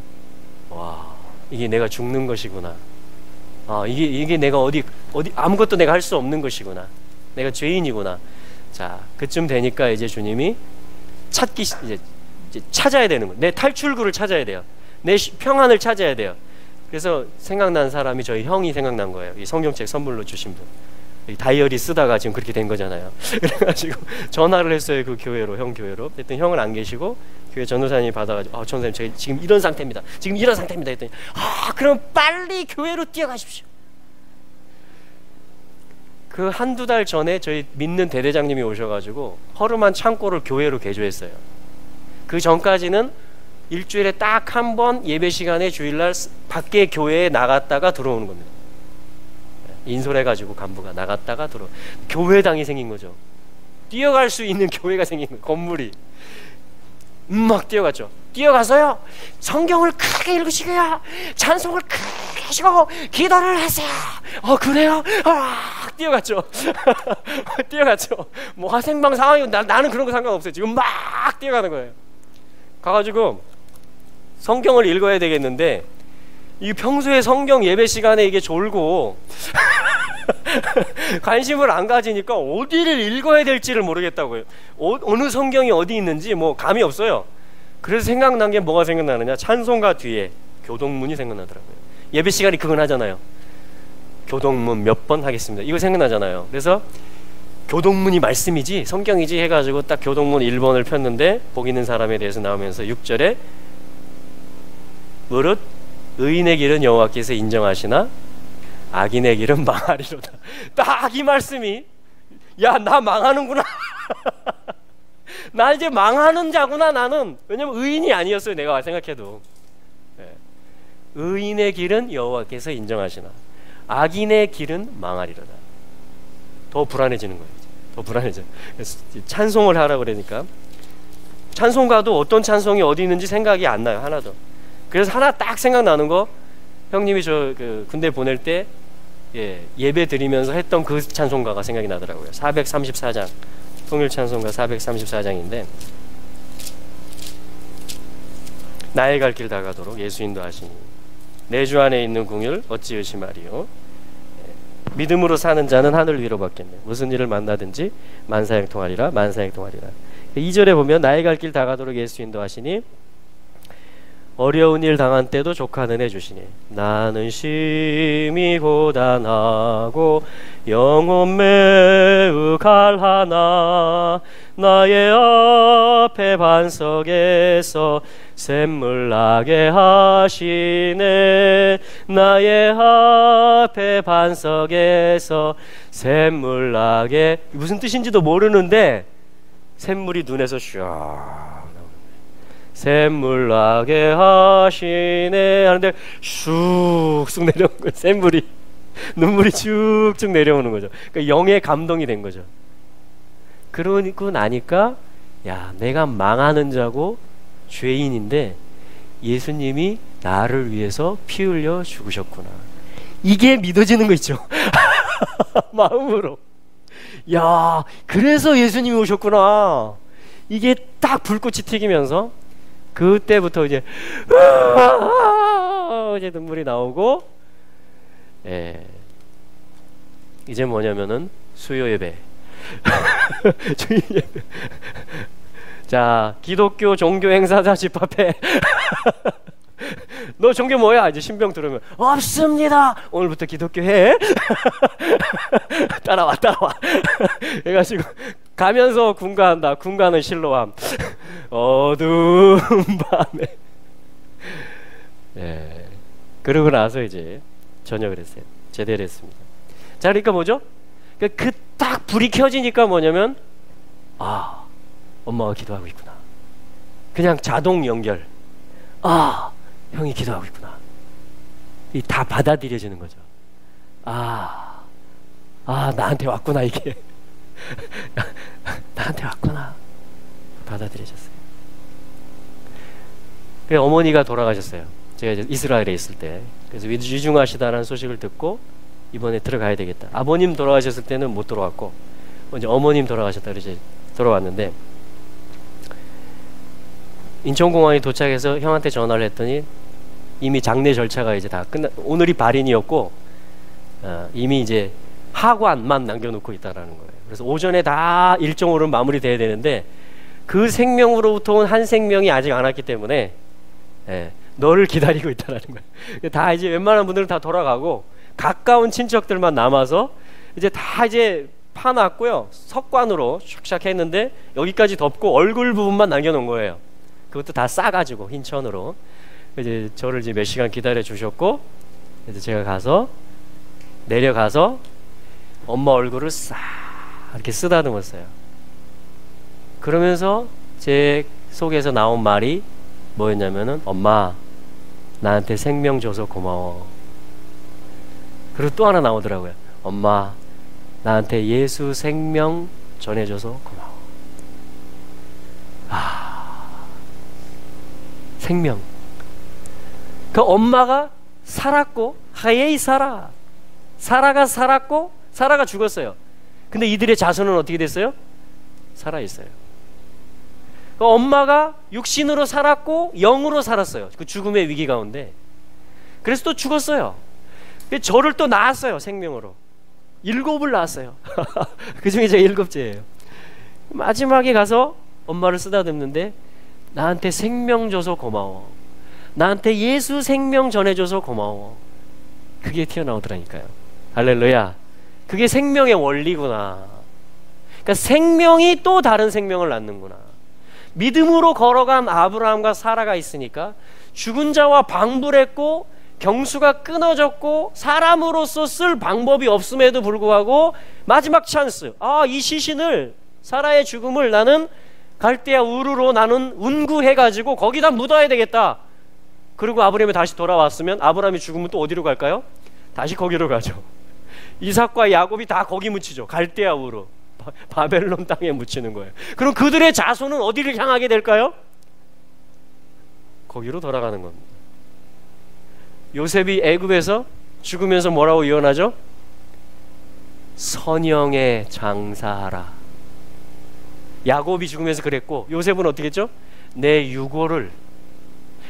와, 이게 내가 죽는 것이구나. 이게 내가 어디 아무것도 내가 할 수 없는 것이구나. 내가 죄인이구나. 자, 그쯤 되니까 이제 주님이 이제 찾아야 되는 거예요. 내 탈출구를 찾아야 돼요. 내 평안을 찾아야 돼요. 그래서 생각난 사람이 저희 형이 생각난 거예요. 이 성경책 선물로 주신 분. 이 다이어리 쓰다가 지금 그렇게 된 거잖아요. 그래가지고 전화를 했어요. 그 교회로, 형 교회로. 그랬더니 형은 안 계시고 교회 전도사님이 받아가지고 전도사님 제가 지금 이런 상태입니다. 지금 이런 상태입니다. 했더니 그럼 빨리 교회로 뛰어가십시오. 그 한두 달 전에 저희 믿는 대대장님이 오셔가지고 허름한 창고를 교회로 개조했어요. 그 전까지는 일주일에 딱 한 번 예배 시간에 주일날 밖에 교회에 나갔다가 들어오는 겁니다. 인솔해가지고 간부가 나갔다가 들어, 교회당이 생긴 거죠. 뛰어갈 수 있는 교회가 생긴 거예요. 건물이 막 뛰어갔죠. 뛰어가서요, 성경을 크게 읽으시고요, 찬송을 크게 하시고 기도를 하세요. 그래요? 뛰어갔죠. 뛰어갔죠. 뭐 화생방 상황이고 나는 그런 거 상관없어요. 지금 막 뛰어가는 거예요. 가가지고 성경을 읽어야 되겠는데, 이 평소에 성경 예배 시간에 이게 졸고 관심을 안 가지니까 어디를 읽어야 될지를 모르겠다고요. 어느 성경이 어디 있는지 뭐 감이 없어요. 그래서 생각난 게 뭐가 생각나느냐, 찬송가 뒤에 교동문이 생각나더라고요. 예배 시간이 그건 하잖아요. 교동문 몇 번 하겠습니다, 이거 생각나잖아요. 그래서 교동문이 말씀이지 성경이지 해가지고 딱 교동문 1번을 폈는데, 복 있는 사람에 대해서 나오면서 6절에 무릇 의인의 길은 여호와께서 인정하시나 악인의 길은 망하리로다. 딱 이 말씀이, 야, 나 망하는구나. 나 이제 망하는 자구나, 나는. 왜냐면 의인이 아니었어요, 내가 생각해도. 의인의 길은 여호와께서 인정하시나 악인의 길은 망하리로다. 더 불안해지는 거예요. 더 불안해져. 그래서 찬송을 하라 그러니까, 찬송가도 어떤 찬송이 어디 있는지 생각이 안 나요, 하나도. 그래서 하나 딱 생각나는 거, 형님이 저 군대 보낼 때 예배 드리면서 했던 그 찬송가가 생각이 나더라고요. 434장, 통일 찬송가 434장인데, 나의 갈 길 다가도록 예수 인도하시니 내 주 안에 있는 궁율 어찌 의심하리요. 믿음으로 사는 자는 하늘 위로 받겠네. 무슨 일을 만나든지 만사형통하리라. 만사형통하리라. 2절에 보면 나의 갈 길 다가도록 예수 인도하시니 어려운 일 당한 때도 족한 은혜 주시니 나는 심히 고단하고 영혼 매우 갈하나 나의 앞에 반석에서 샘물 나게 하시네. 나의 앞에 반석에서 샘물 나게, 무슨 뜻인지도 모르는데 샘물이 눈에서 슉 샘물 나게 하시네 하는데 쑥쑥 내려오는 거예요. 샘물이, 눈물이 쭉쭉 내려오는 거죠. 그러니까 영의 감동이 된 거죠. 그러고 나니까, 야, 내가 망하는 자고 죄인인데 예수님이 나를 위해서 피 흘려 죽으셨구나. 이게 믿어지는 거 있죠. 마음으로, 야, 그래서 예수님이 오셨구나. 이게 딱 불꽃이 튀기면서 그때부터 이제 눈물이 나오고, 이제 뭐냐면은 수요 예배, 주일 예배. 자, 기독교 종교 행사자 집합회. 너 종교 뭐야? 이제 신병 들으면 없습니다. 오늘부터 기독교 해. 따라와. 해가지고 가면서 군가한다. 군가는 실로함. 어두운 밤에. 그러고 나서 이제 저녁을 했어요. 제대를 했습니다. 자, 그러니까 뭐죠? 그 딱 불이 켜지니까 뭐냐면, 엄마가 기도하고 있구나. 그냥 자동 연결. 아, 형이 기도하고 있구나. 이 다 받아들여지는 거죠. 나한테 왔구나, 이게. 나한테 왔구나. 받아들여졌어요. 어머니가 돌아가셨어요. 제가 이제 이스라엘에 있을 때. 그래서 위중하시다라는 소식을 듣고 이번에 들어가야 되겠다. 아버님 돌아가셨을 때는 못 돌아왔고, 이제 어머님 돌아가셨다 그래서 돌아왔는데, 인천공항에 도착해서 형한테 전화를 했더니 이미 장례 절차가 이제 다 오늘이 발인이었고, 이미 이제 하관만 남겨놓고 있다라는 거예요. 그래서 오전에 다 일정으로 마무리돼야 되는데, 그 생명으로부터 온 한 생명이 아직 안 왔기 때문에, 너를 기다리고 있다라는 거예요. 다 이제 웬만한 분들은 다 돌아가고 가까운 친척들만 남아서 이제 다 이제 파놨고요. 석관으로 샥샥 했는데 여기까지 덮고 얼굴 부분만 남겨놓은 거예요. 그것도 다 싸가지고 흰 천으로. 이제 저를 이제 몇 시간 기다려 주셨고, 그래서 제가 가서 내려가서 엄마 얼굴을 싹 이렇게 쓰다듬었어요. 그러면서 제 속에서 나온 말이 뭐였냐면은, 엄마 나한테 생명 줘서 고마워. 그리고 또 하나 나오더라고요. 엄마 나한테 예수 생명 전해줘서 고마워. 생명. 그 엄마가 살았고, 하예이 사라가 살았고 사라가 죽었어요. 근데 이들의 자손은 어떻게 됐어요? 살아있어요. 그 엄마가 육신으로 살았고 영으로 살았어요. 그 죽음의 위기 가운데. 그래서 또 죽었어요. 저를 또 낳았어요. 생명으로 7을 낳았어요. 그 중에 제가 7째예요. 마지막에 가서 엄마를 쓰다듬는데, 나한테 생명 줘서 고마워. 나한테 예수 생명 전해줘서 고마워. 그게 튀어나오더라니까요. 할렐루야. 그게 생명의 원리구나. 그러니까 생명이 또 다른 생명을 낳는구나. 믿음으로 걸어간 아브라함과 사라가 있으니까 죽은 자와 방불했고 경수가 끊어졌고 사람으로서 쓸 방법이 없음에도 불구하고 마지막 찬스, 이 시신을, 사라의 죽음을 나는 갈대아 우르로 나는 운구해가지고 거기다 묻어야 되겠다. 그리고 아브라함이 다시 돌아왔으면 아브라함이 죽으면 또 어디로 갈까요? 다시 거기로 가죠. 이삭과 야곱이 다 거기 묻히죠. 갈대아 우르, 바벨론 땅에 묻히는 거예요. 그럼 그들의 자손은 어디를 향하게 될까요? 거기로 돌아가는 겁니다. 요셉이 애굽에서 죽으면서 뭐라고 예언하죠? 선영에 장사하라. 야곱이 죽으면서 그랬고, 요셉은 어떻게 했죠? 내 유고를,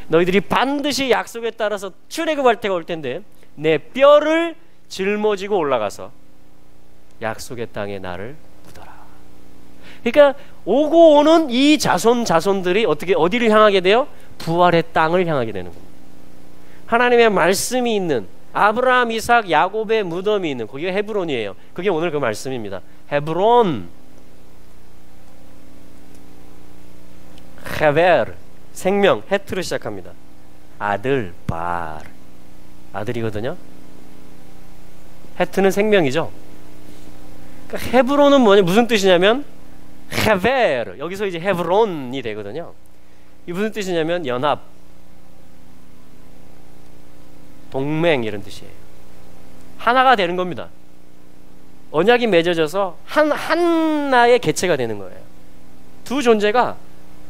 너희들이 반드시 약속에 따라서 출애굽할 때가 올 텐데 내 뼈를 짊어지고 올라가서 약속의 땅에 나를 묻어라. 그러니까 오고 오는 이 자손들이 어디를 향하게 돼요? 부활의 땅을 향하게 되는 겁니다. 하나님의 말씀이 있는 아브라함, 이삭, 야곱의 무덤이 있는 거기가 헤브론이에요. 그게 오늘 그 말씀입니다. 헤브론, 헤벨, 생명, 헤트로 시작합니다. 아들, 발, 아들이거든요. 헤트는 생명이죠. 그러니까 헤브론은 무슨 뜻이냐면 헤벨, 여기서 이제 헤브론이 되거든요. 이 무슨 뜻이냐면 연합, 동맹, 이런 뜻이에요. 하나가 되는 겁니다. 언약이 맺어져서 하나의 개체가 되는 거예요. 두 존재가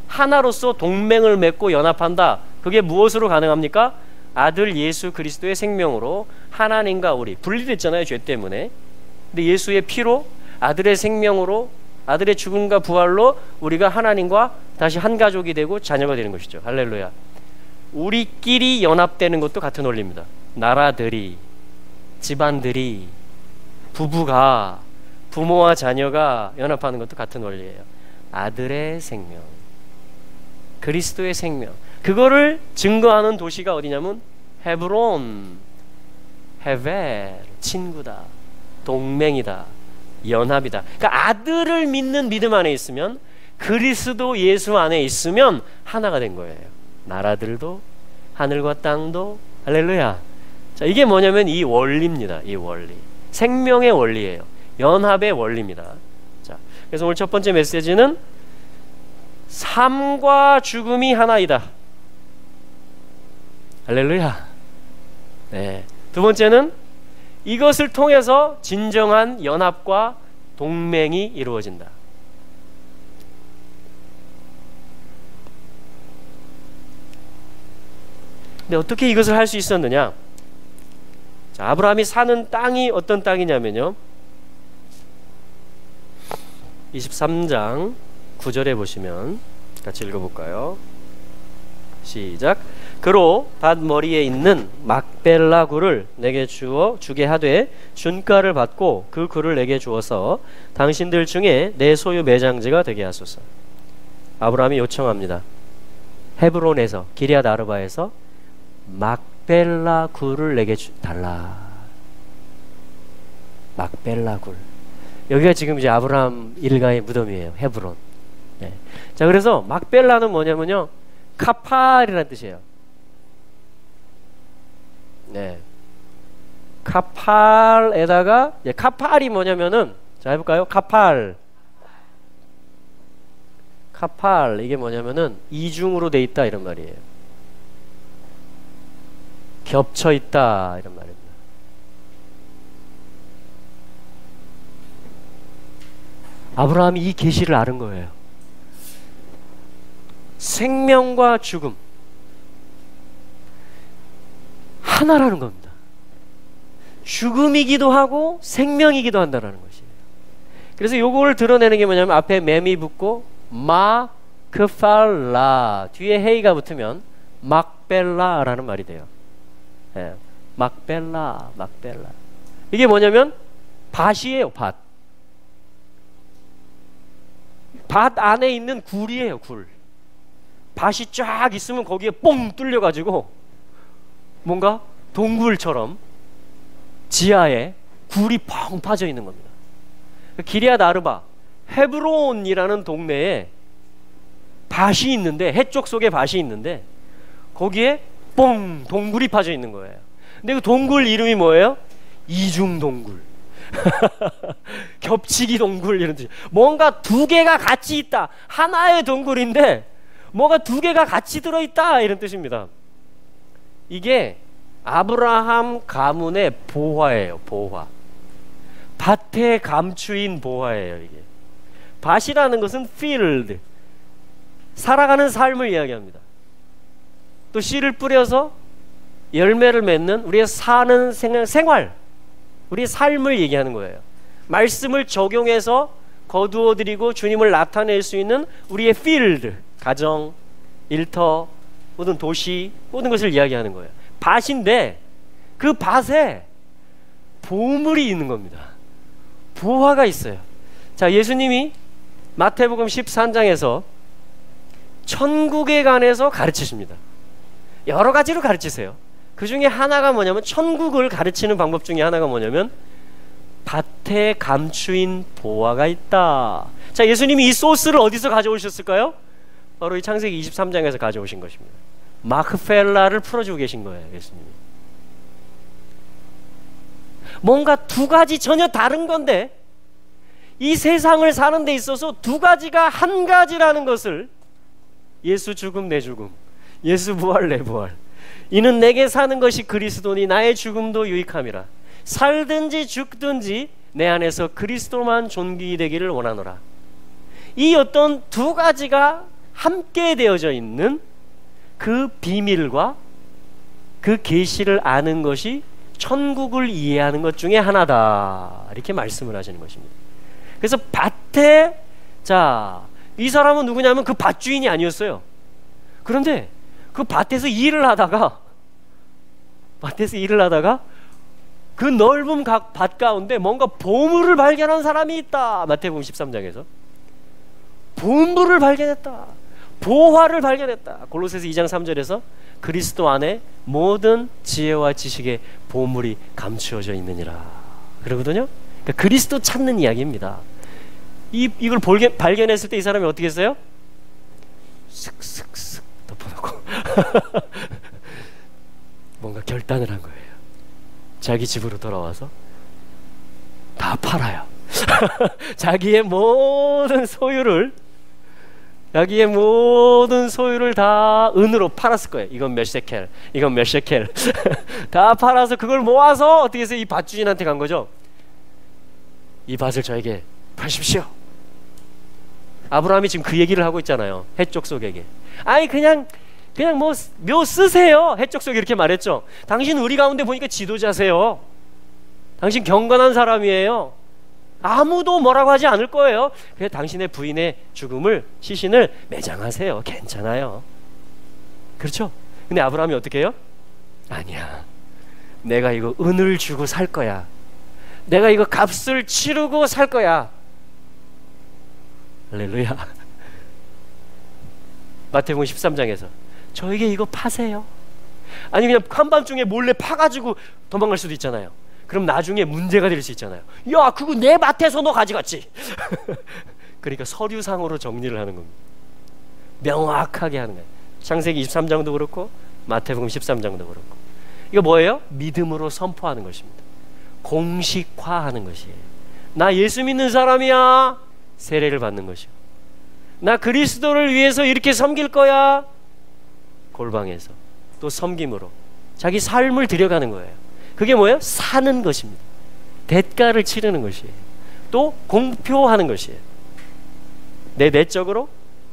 하나로서 동맹을 맺고 연합한다. 그게 무엇으로 가능합니까? 아들 예수 그리스도의 생명으로 하나님과 우리 분리됐잖아요, 죄 때문에. 근데 예수의 피로, 아들의 생명으로, 아들의 죽음과 부활로 우리가 하나님과 다시 한 가족이 되고 자녀가 되는 것이죠. 할렐루야. 우리끼리 연합되는 것도 같은 원리입니다. 나라들이, 집안들이, 부부가, 부모와 자녀가 연합하는 것도 같은 원리예요. 아들의 생명, 그리스도의 생명, 그거를 증거하는 도시가 어디냐면 헤브론, 헤벨, 친구다, 동맹이다, 연합이다. 그러니까 아들을 믿는 믿음 안에 있으면, 그리스도 예수 안에 있으면 하나가 된 거예요. 나라들도, 하늘과 땅도. 할렐루야. 자, 이게 뭐냐면 이 원리입니다. 이 원리, 생명의 원리예요. 연합의 원리입니다. 자, 그래서 오늘 첫 번째 메시지는 삶과 죽음이 하나이다. 할렐루야. 네. 두 번째는 이것을 통해서 진정한 연합과 동맹이 이루어진다. 근데 어떻게 이것을 할 수 있었느냐? 자, 아브라함이 사는 땅이 어떤 땅이냐면요, 23장 9절에 보시면 같이 읽어볼까요? 시작. 그로 밭 머리에 있는 막벨라 굴을 내게 주게 하되 준가를 받고 그 굴을 내게 주어서 당신들 중에 내 소유 매장지가 되게 하소서. 아브라함이 요청합니다. 헤브론에서, 기럇 아르바에서 막벨라 굴을 내게 달라. 막벨라 굴. 여기가 지금 이제 아브라함 일가의 무덤이에요. 헤브론. 네. 자, 그래서 막벨라는 뭐냐면요, 카팔이라는 뜻이에요. 네. 카팔에다가, 카팔이 뭐냐면은, 자, 해볼까요? 카팔, 이게 뭐냐면은 이중으로 돼 있다 이런 말이에요. 겹쳐 있다 이런 말입니다. 아브라함이 이 계시를 아는 거예요. 생명과 죽음 하나라는 겁니다. 죽음이기도 하고 생명이기도 한다는 것이에요. 그래서 요거를 드러내는 게 뭐냐면 앞에 맴이 붙고 마크팔라 뒤에 헤이가 붙으면 막벨라라는 말이 돼요. 예, 막벨라. 이게 뭐냐면 밭이에요. 밭 안에 있는 굴이에요. 굴. 밭이 쫙 있으면 거기에 뽕 뚫려가지고 뭔가 동굴처럼 지하에 굴이 펑 파져 있는 겁니다. 기럇 아르바, 헤브론이라는 동네에 밭이 있는데, 해쪽 속에 밭이 있는데 거기에 뽕 동굴이 파져 있는 거예요. 근데 그 동굴 이름이 뭐예요? 이중 동굴. 겹치기 동굴 이런 뜻. 뭔가 두 개가 같이 있다. 하나의 동굴인데 뭐가 두 개가 같이 들어있다 이런 뜻입니다. 이게 아브라함 가문의 보화예요. 보화. 밭에 감추인 보화예요. 이게 밭이라는 것은 field, 살아가는 삶을 이야기합니다. 또 씨를 뿌려서 열매를 맺는 우리의 사는 생활, 우리의 삶을 얘기하는 거예요. 말씀을 적용해서 거두어드리고 주님을 나타낼 수 있는 우리의 field, 가정, 일터, 모든 도시, 모든 것을 이야기하는 거예요. 밭인데 그 밭에 보물이 있는 겁니다. 보화가 있어요. 자, 예수님이 마태복음 13장에서 천국에 관해서 가르치십니다. 여러 가지로 가르치세요. 그 중에 하나가 뭐냐면, 천국을 가르치는 방법 중에 하나가 뭐냐면 밭에 감추인 보화가 있다. 자, 예수님이 이 소스를 어디서 가져오셨을까요? 바로 이 창세기 23장에서 가져오신 것입니다. 마크펠라를 풀어주고 계신 거예요. 예수님이. 뭔가 두 가지 전혀 다른 건데 이 세상을 사는 데 있어서 두 가지가 한 가지라는 것을, 예수 죽음 내 죽음, 예수 부활 내 부활, 이는 내게 사는 것이 그리스도니 나의 죽음도 유익함이라. 살든지 죽든지 내 안에서 그리스도만 존귀되기를 원하노라. 이 어떤 두 가지가 함께 되어져 있는 그 비밀과 그 계시를 아는 것이 천국을 이해하는 것 중에 하나다, 이렇게 말씀을 하시는 것입니다. 그래서 밭에, 자, 이 사람은 누구냐면 그 밭주인이 아니었어요. 그런데 그 밭에서 일을 하다가 그 넓은 밭 가운데 뭔가 보물을 발견한 사람이 있다. 마태복음 13장에서 보물을 발견했다, 보화를 발견했다. 골로새서 2장 3절에서 그리스도 안에 모든 지혜와 지식의 보물이 감추어져 있느니라 그러거든요. 그러니까 그리스도 찾는 이야기입니다. 이걸 발견했을 때 이 사람이 어떻게 했어요? 슥슥슥 덮어놓고 뭔가 결단을 한 거예요. 자기 집으로 돌아와서 다 팔아요. 자기의 모든 소유를 자기의 모든 소유를 다 은으로 팔았을 거예요. 이건 몇 셰켈, 이건 몇 셰켈 다 팔아서 그걸 모아서 어떻게 해서 이 밭주인한테 간 거죠. 이 밭을 저에게 파십시오. 아브라함이 지금 그 얘기를 하고 있잖아요. 해쪽 속에게. 아니 그냥 뭐 묘 쓰세요. 해쪽 속에 이렇게 말했죠. 당신 우리 가운데 보니까 지도자세요. 당신 경건한 사람이에요. 아무도 뭐라고 하지 않을 거예요. 그래서 당신의 부인의 죽음을, 시신을 매장하세요. 괜찮아요. 그렇죠? 근데 아브라함이 어떻게 해요? 아니야, 내가 이거 은을 주고 살 거야. 내가 이거 값을 치르고 살 거야. 할렐루야. 마태복음 13장에서 저에게 이거 파세요. 아니 그냥 한밤중에 몰래 파가지고 도망갈 수도 있잖아요. 그럼 나중에 문제가 될 수 있잖아요. 야, 그거 내 밭에서 너 가져갔지. 그러니까 서류상으로 정리를 하는 겁니다. 명확하게 하는 거예요. 창세기 23장도 그렇고 마태복음 13장도 그렇고. 이거 뭐예요? 믿음으로 선포하는 것입니다. 공식화하는 것이에요. 나 예수 믿는 사람이야. 세례를 받는 것이요. 나 그리스도를 위해서 이렇게 섬길 거야. 골방에서 또 섬김으로 자기 삶을 들여가는 거예요. 그게 뭐예요? 사는 것입니다. 대가를 치르는 것이에요. 또 공표하는 것이에요. 내 내적으로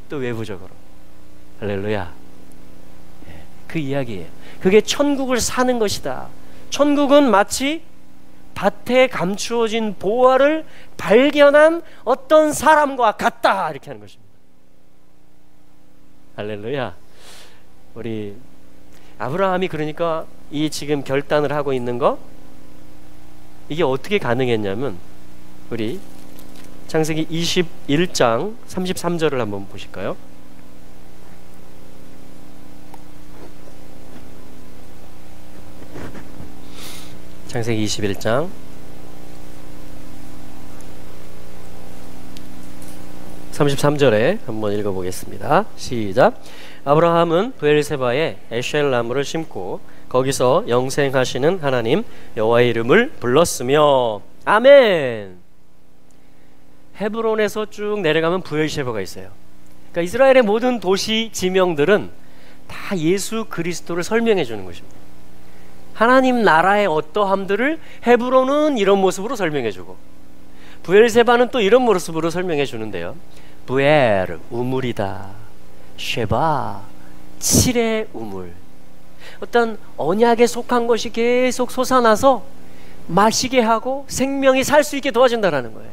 또 외부적으로. 할렐루야. 그 이야기예요. 그게 천국을 사는 것이다. 천국은 마치 밭에 감추어진 보화를 발견한 어떤 사람과 같다. 이렇게 하는 것입니다. 할렐루야. 우리 아브라함이 그러니까 이 지금 결단을 하고 있는 거, 이게 어떻게 가능했냐면 우리 창세기 21장 33절을 한번 보실까요? 창세기 21장 33절에 한번 읽어보겠습니다. 시작. 아브라함은 브엘세바에 에셀 나무를 심고 거기서 영생하시는 하나님 여호와의 이름을 불렀으며. 아멘. 헤브론에서 쭉 내려가면 브엘세바가 있어요. 그러니까 이스라엘의 모든 도시 지명들은 다 예수 그리스도를 설명해 주는 것입니다. 하나님 나라의 어떠함들을 헤브론은 이런 모습으로 설명해 주고 브엘세바는 또 이런 모습으로 설명해 주는데요. 브엘, 우물이다. 쉐바, 칠의 우물. 어떤 언약에 속한 것이 계속 솟아나서 마시게 하고 생명이 살 수 있게 도와준다라는 거예요.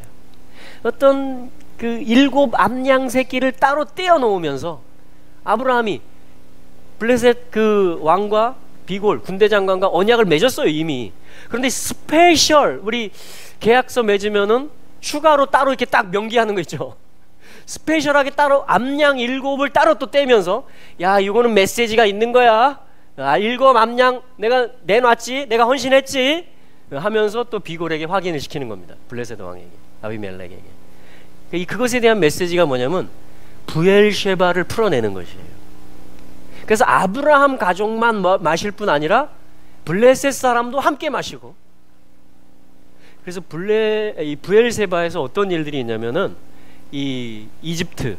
어떤 그 7 암양 새끼를 따로 떼어 놓으면서 아브라함이 블레셋 그 왕과 비골 군대 장관과 언약을 맺었어요 이미. 그런데 스페셜 우리 계약서 맺으면은 추가로 따로 이렇게 딱 명기하는 거 있죠. 스페셜하게 따로 암양 7을 따로 또 떼면서 야 이거는 메시지가 있는 거야. 7 암양 내가 내놨지, 내가 헌신했지 하면서 또 비골에게 확인을 시키는 겁니다. 블레셋 왕에게, 아비멜렉에게. 그것에 대한 메시지가 뭐냐면 브엘셰바를 풀어내는 것이에요. 그래서 아브라함 가족만 마실 뿐 아니라 블레셋 사람도 함께 마시고. 그래서 이 브엘세바에서 어떤 일들이 있냐면은 이 이집트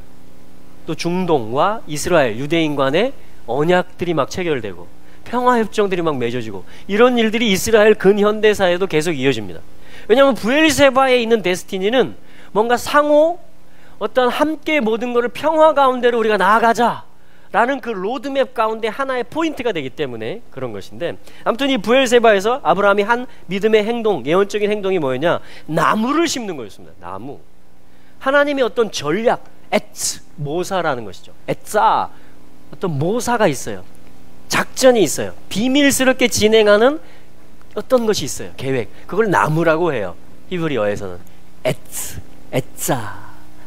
또 중동과 이스라엘 유대인 간의 언약들이 막 체결되고 평화협정들이 막 맺어지고 이런 일들이 이스라엘 근현대사에도 계속 이어집니다. 왜냐하면 브엘세바에 있는 데스티니는 뭔가 상호 어떤 함께 모든 것을 평화 가운데로 우리가 나아가자 라는 그 로드맵 가운데 하나의 포인트가 되기 때문에 그런 것인데, 아무튼 이 브엘세바에서 아브라함이 한 믿음의 행동, 예언적인 행동이 뭐였냐? 나무를 심는 거였습니다. 나무. 하나님의 어떤 전략, 모사라는 것이죠. 어떤 모사가 있어요. 작전이 있어요. 비밀스럽게 진행하는 어떤 것이 있어요. 계획. 그걸 나무라고 해요. 히브리어에서는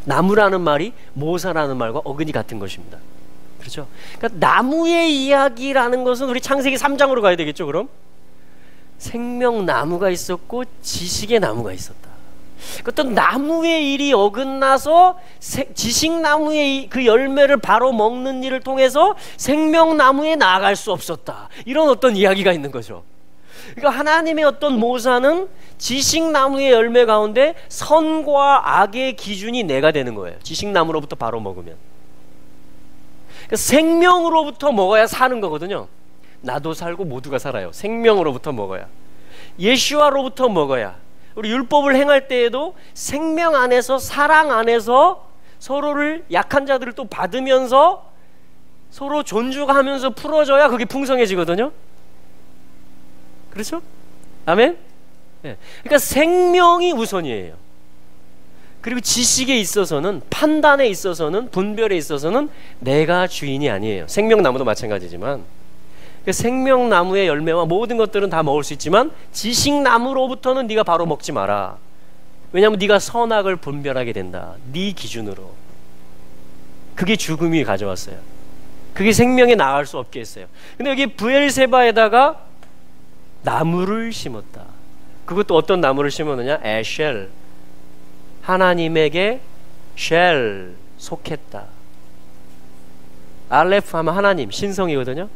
나무라는 말이 모사라는 말과 어근이 같은 것입니다. 그렇죠? 그러니까 나무의 이야기라는 것은 우리 창세기 3장으로 가야 되겠죠. 그럼 생명나무가 있었고 지식의 나무가 있었다. 어떤 나무의 일이 어긋나서 지식나무의 그 열매를 바로 먹는 일을 통해서 생명나무에 나아갈 수 없었다. 이런 어떤 이야기가 있는 거죠. 그러니까 하나님의 어떤 모사는 지식나무의 열매 가운데 선과 악의 기준이 내가 되는 거예요. 지식나무로부터 바로 먹으면. 생명으로부터 먹어야 사는 거거든요. 나도 살고 모두가 살아요. 생명으로부터 먹어야. 예수와로부터 먹어야. 우리 율법을 행할 때에도 생명 안에서, 사랑 안에서 서로를, 약한 자들을 또 받으면서 서로 존중하면서 풀어줘야 그게 풍성해지거든요. 그렇죠? 아멘? 네. 그러니까 생명이 우선이에요. 그리고 지식에 있어서는, 판단에 있어서는, 분별에 있어서는 내가 주인이 아니에요. 생명나무도 마찬가지지만, 그 생명나무의 열매와 모든 것들은 다 먹을 수 있지만 지식나무로부터는 네가 바로 먹지 마라. 왜냐하면 네가 선악을 분별하게 된다. 네 기준으로. 그게 죽음이 가져왔어요. 그게 생명에 나아갈 수 없게 했어요. 근데 여기 브엘세바에다가 나무를 심었다. 그것도 어떤 나무를 심었느냐? 에쉘. 하나님에게 쉘, 속했다. 알레프 하면 하나님, 신성이거든요.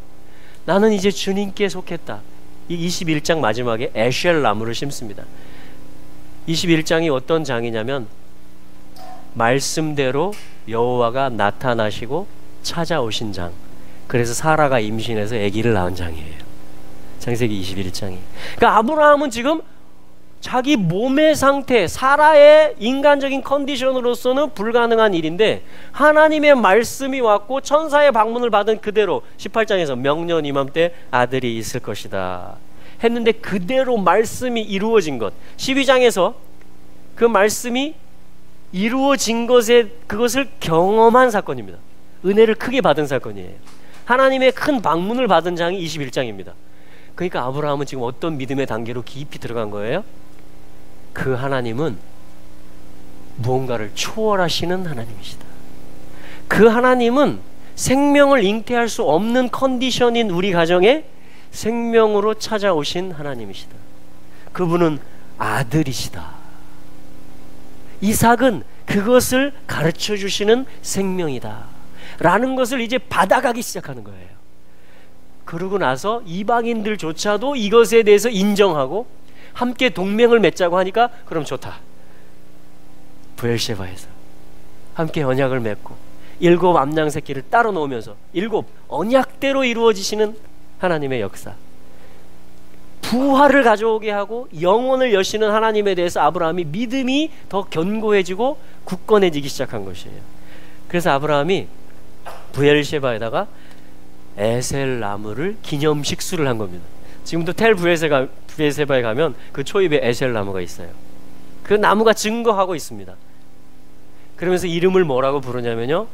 나는 이제 주님께 속했다. 이 21장 마지막에 에쉘 나무를 심습니다. 21장이 어떤 장이냐면 말씀대로 여호와가 나타나시고 찾아오신 장. 그래서 사라가 임신해서 아기를 낳은 장이에요. 창세기 21장이. 그러니까 아브라함은 지금 자기 몸의 상태, 사라의 인간적인 컨디션으로서는 불가능한 일인데 하나님의 말씀이 왔고 천사의 방문을 받은 그대로 18장에서 명년 이맘때 아들이 있을 것이다 했는데 그대로 말씀이 이루어진 것. 12장에서 그 말씀이 이루어진 그것을 경험한 사건입니다. 은혜를 크게 받은 사건이에요. 하나님의 큰 방문을 받은 장이 21장입니다. 그러니까 아브라함은 지금 어떤 믿음의 단계로 깊이 들어간 거예요? 그 하나님은 무언가를 초월하시는 하나님이시다. 그 하나님은 생명을 잉태할 수 없는 컨디션인 우리 가정에 생명으로 찾아오신 하나님이시다. 그분은 아들이시다. 이삭은 그것을 가르쳐 주시는 생명이다 라는 것을 이제 받아가기 시작하는 거예요. 그러고 나서 이방인들조차도 이것에 대해서 인정하고 함께 동맹을 맺자고 하니까 그럼 좋다. 브엘셰바에서 함께 언약을 맺고 7 암양 새끼를 따로 놓으면서 7 언약대로 이루어지시는 하나님의 역사, 부활을 가져오게 하고 영혼을 여시는 하나님에 대해서 아브라함이 믿음이 더 견고해지고 굳건해지기 시작한 것이에요. 그래서 아브라함이 브엘셰바에다가 에셀 나무를 기념 식수를 한 겁니다. 지금도 텔 브엘세바에 가면 그 초입에 에셀 나무가 있어요. 그 나무가 증거하고 있습니다. 그러면서 이름을 뭐라고 부르냐면요,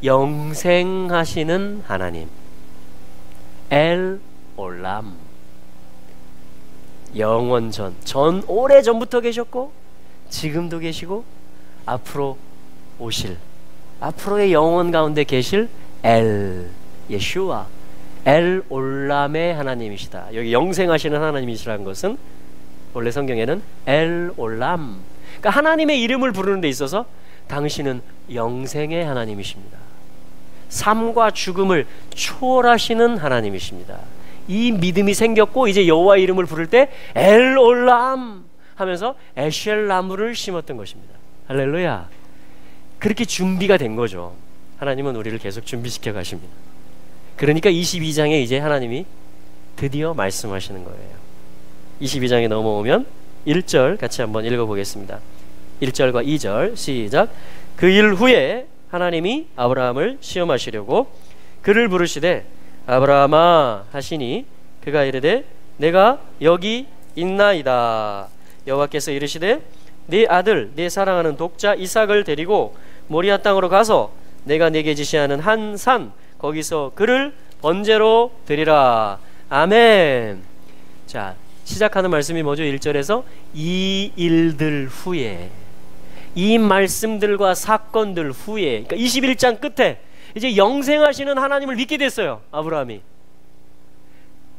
영생하시는 하나님, 엘 올람. 영원전, 오래 전부터 계셨고 지금도 계시고 앞으로 오실, 앞으로의 영원 가운데 계실 엘 예슈아, 엘 올람의 하나님이시다. 여기 영생하시는 하나님이시라는 것은 원래 성경에는 엘 올람, 그러니까 하나님의 이름을 부르는 데 있어서 당신은 영생의 하나님이십니다. 삶과 죽음을 초월하시는 하나님이십니다. 이 믿음이 생겼고 이제 여호와 이름을 부를 때 엘 올람 하면서 에쉘 나무를 심었던 것입니다. 할렐루야. 그렇게 준비가 된 거죠. 하나님은 우리를 계속 준비시켜 가십니다. 그러니까 22장에 이제 하나님이 드디어 말씀하시는 거예요. 22장에 넘어오면 1절 같이 한번 읽어보겠습니다. 1절과 2절 시작. 그 일 후에 하나님이 아브라함을 시험하시려고 그를 부르시되 아브라함아 하시니 그가 이르되 내가 여기 있나이다. 여호와께서 이르시되 네 아들 네 사랑하는 독자 이삭을 데리고 모리아 땅으로 가서 내가 네게 지시하는 한 산 거기서 그를 번제로 드리라. 아멘. 자, 시작하는 말씀이 뭐죠? 1절에서 이 일들 후에, 이 말씀들과 사건들 후에, 그러니까 21장 끝에 이제 영생하시는 하나님을 믿게 됐어요. 아브라함이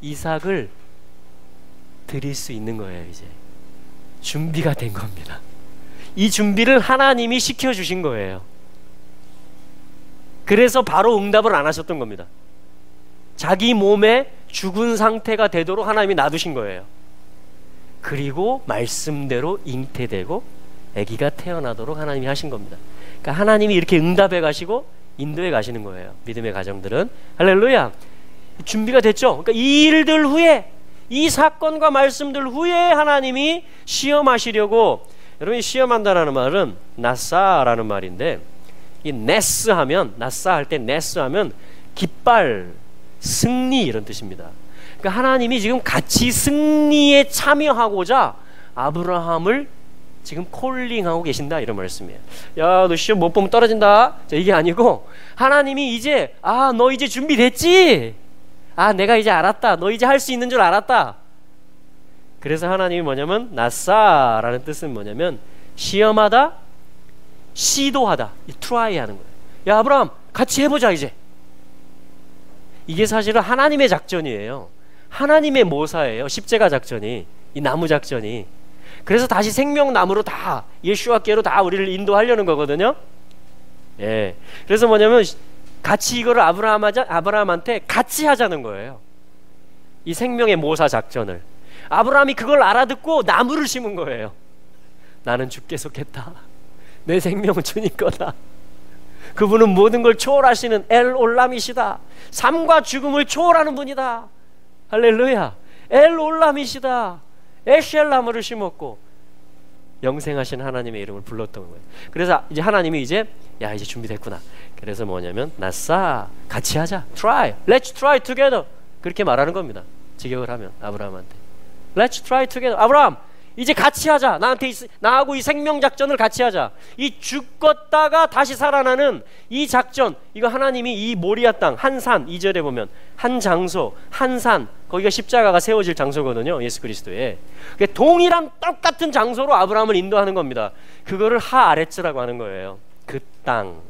이삭을 드릴 수 있는 거예요. 이제 준비가 된 겁니다. 이 준비를 하나님이 시켜주신 거예요. 그래서 바로 응답을 안 하셨던 겁니다. 자기 몸에 죽은 상태가 되도록 하나님이 놔두신 거예요. 그리고 말씀대로 잉태되고 아기가 태어나도록 하나님이 하신 겁니다. 그러니까 하나님이 이렇게 응답해 가시고 인도에 가시는 거예요. 믿음의 가정들은. 할렐루야. 준비가 됐죠. 그러니까 이 일들 후에, 이 사건과 말씀들 후에 하나님이 시험하시려고. 여러분이 시험한다라는 말은 나사라는 말인데, 이 네스 하면, 나사 할 때 네스 하면 깃발, 승리 이런 뜻입니다. 그러니까 하나님이 지금 같이 승리에 참여하고자 아브라함을 지금 콜링하고 계신다 이런 말씀이에요. 야, 너 시험 못 보면 떨어진다. 자, 이게 아니고 하나님이 이제 너 이제 준비됐지? 내가 이제 알았다. 너 이제 할 수 있는 줄 알았다. 그래서 하나님이 뭐냐면 나사라는 뜻은 뭐냐면 시험하다, 시도하다, 트라이 하는 거예요. 야, 아브라함 같이 해보자 이제. 이게 사실은 하나님의 작전이에요. 하나님의 모사예요. 십자가 작전이, 이 나무 작전이. 그래서 다시 생명나무로 다, 예수와께로 다 우리를 인도하려는 거거든요. 예. 그래서 뭐냐면 같이 이거를 아브라함한테 같이 하자는 거예요. 이 생명의 모사 작전을. 아브라함이 그걸 알아듣고 나무를 심은 거예요. 나는 주께 속했다. 내 생명은 주님 거다. 그분은 모든 걸 초월하시는 엘 올람이시다. 삶과 죽음을 초월하는 분이다. 할렐루야. 엘 올람이시다. 에쉘나무를 심었고 영생하신 하나님의 이름을 불렀던 거예요. 그래서 이제 하나님이 이제 준비됐구나. 그래서 뭐냐면 나사, 같이 하자. Try. Let's try together. 그렇게 말하는 겁니다. 직역을 하면 아브라함한테. Let's try together. 아브라함 이제 같이 하자. 나하고 이 생명 작전을 같이 하자. 이 죽었다가 다시 살아나는 이 작전, 이거 하나님이 이 모리아 땅, 한 산, 2절에 보면 한 장소, 한 산, 거기가 십자가가 세워질 장소거든요. 예수 그리스도의. 동일한 똑같은 장소로 아브라함을 인도하는 겁니다. 그거를 하아레츠라고 하는 거예요. 그 땅.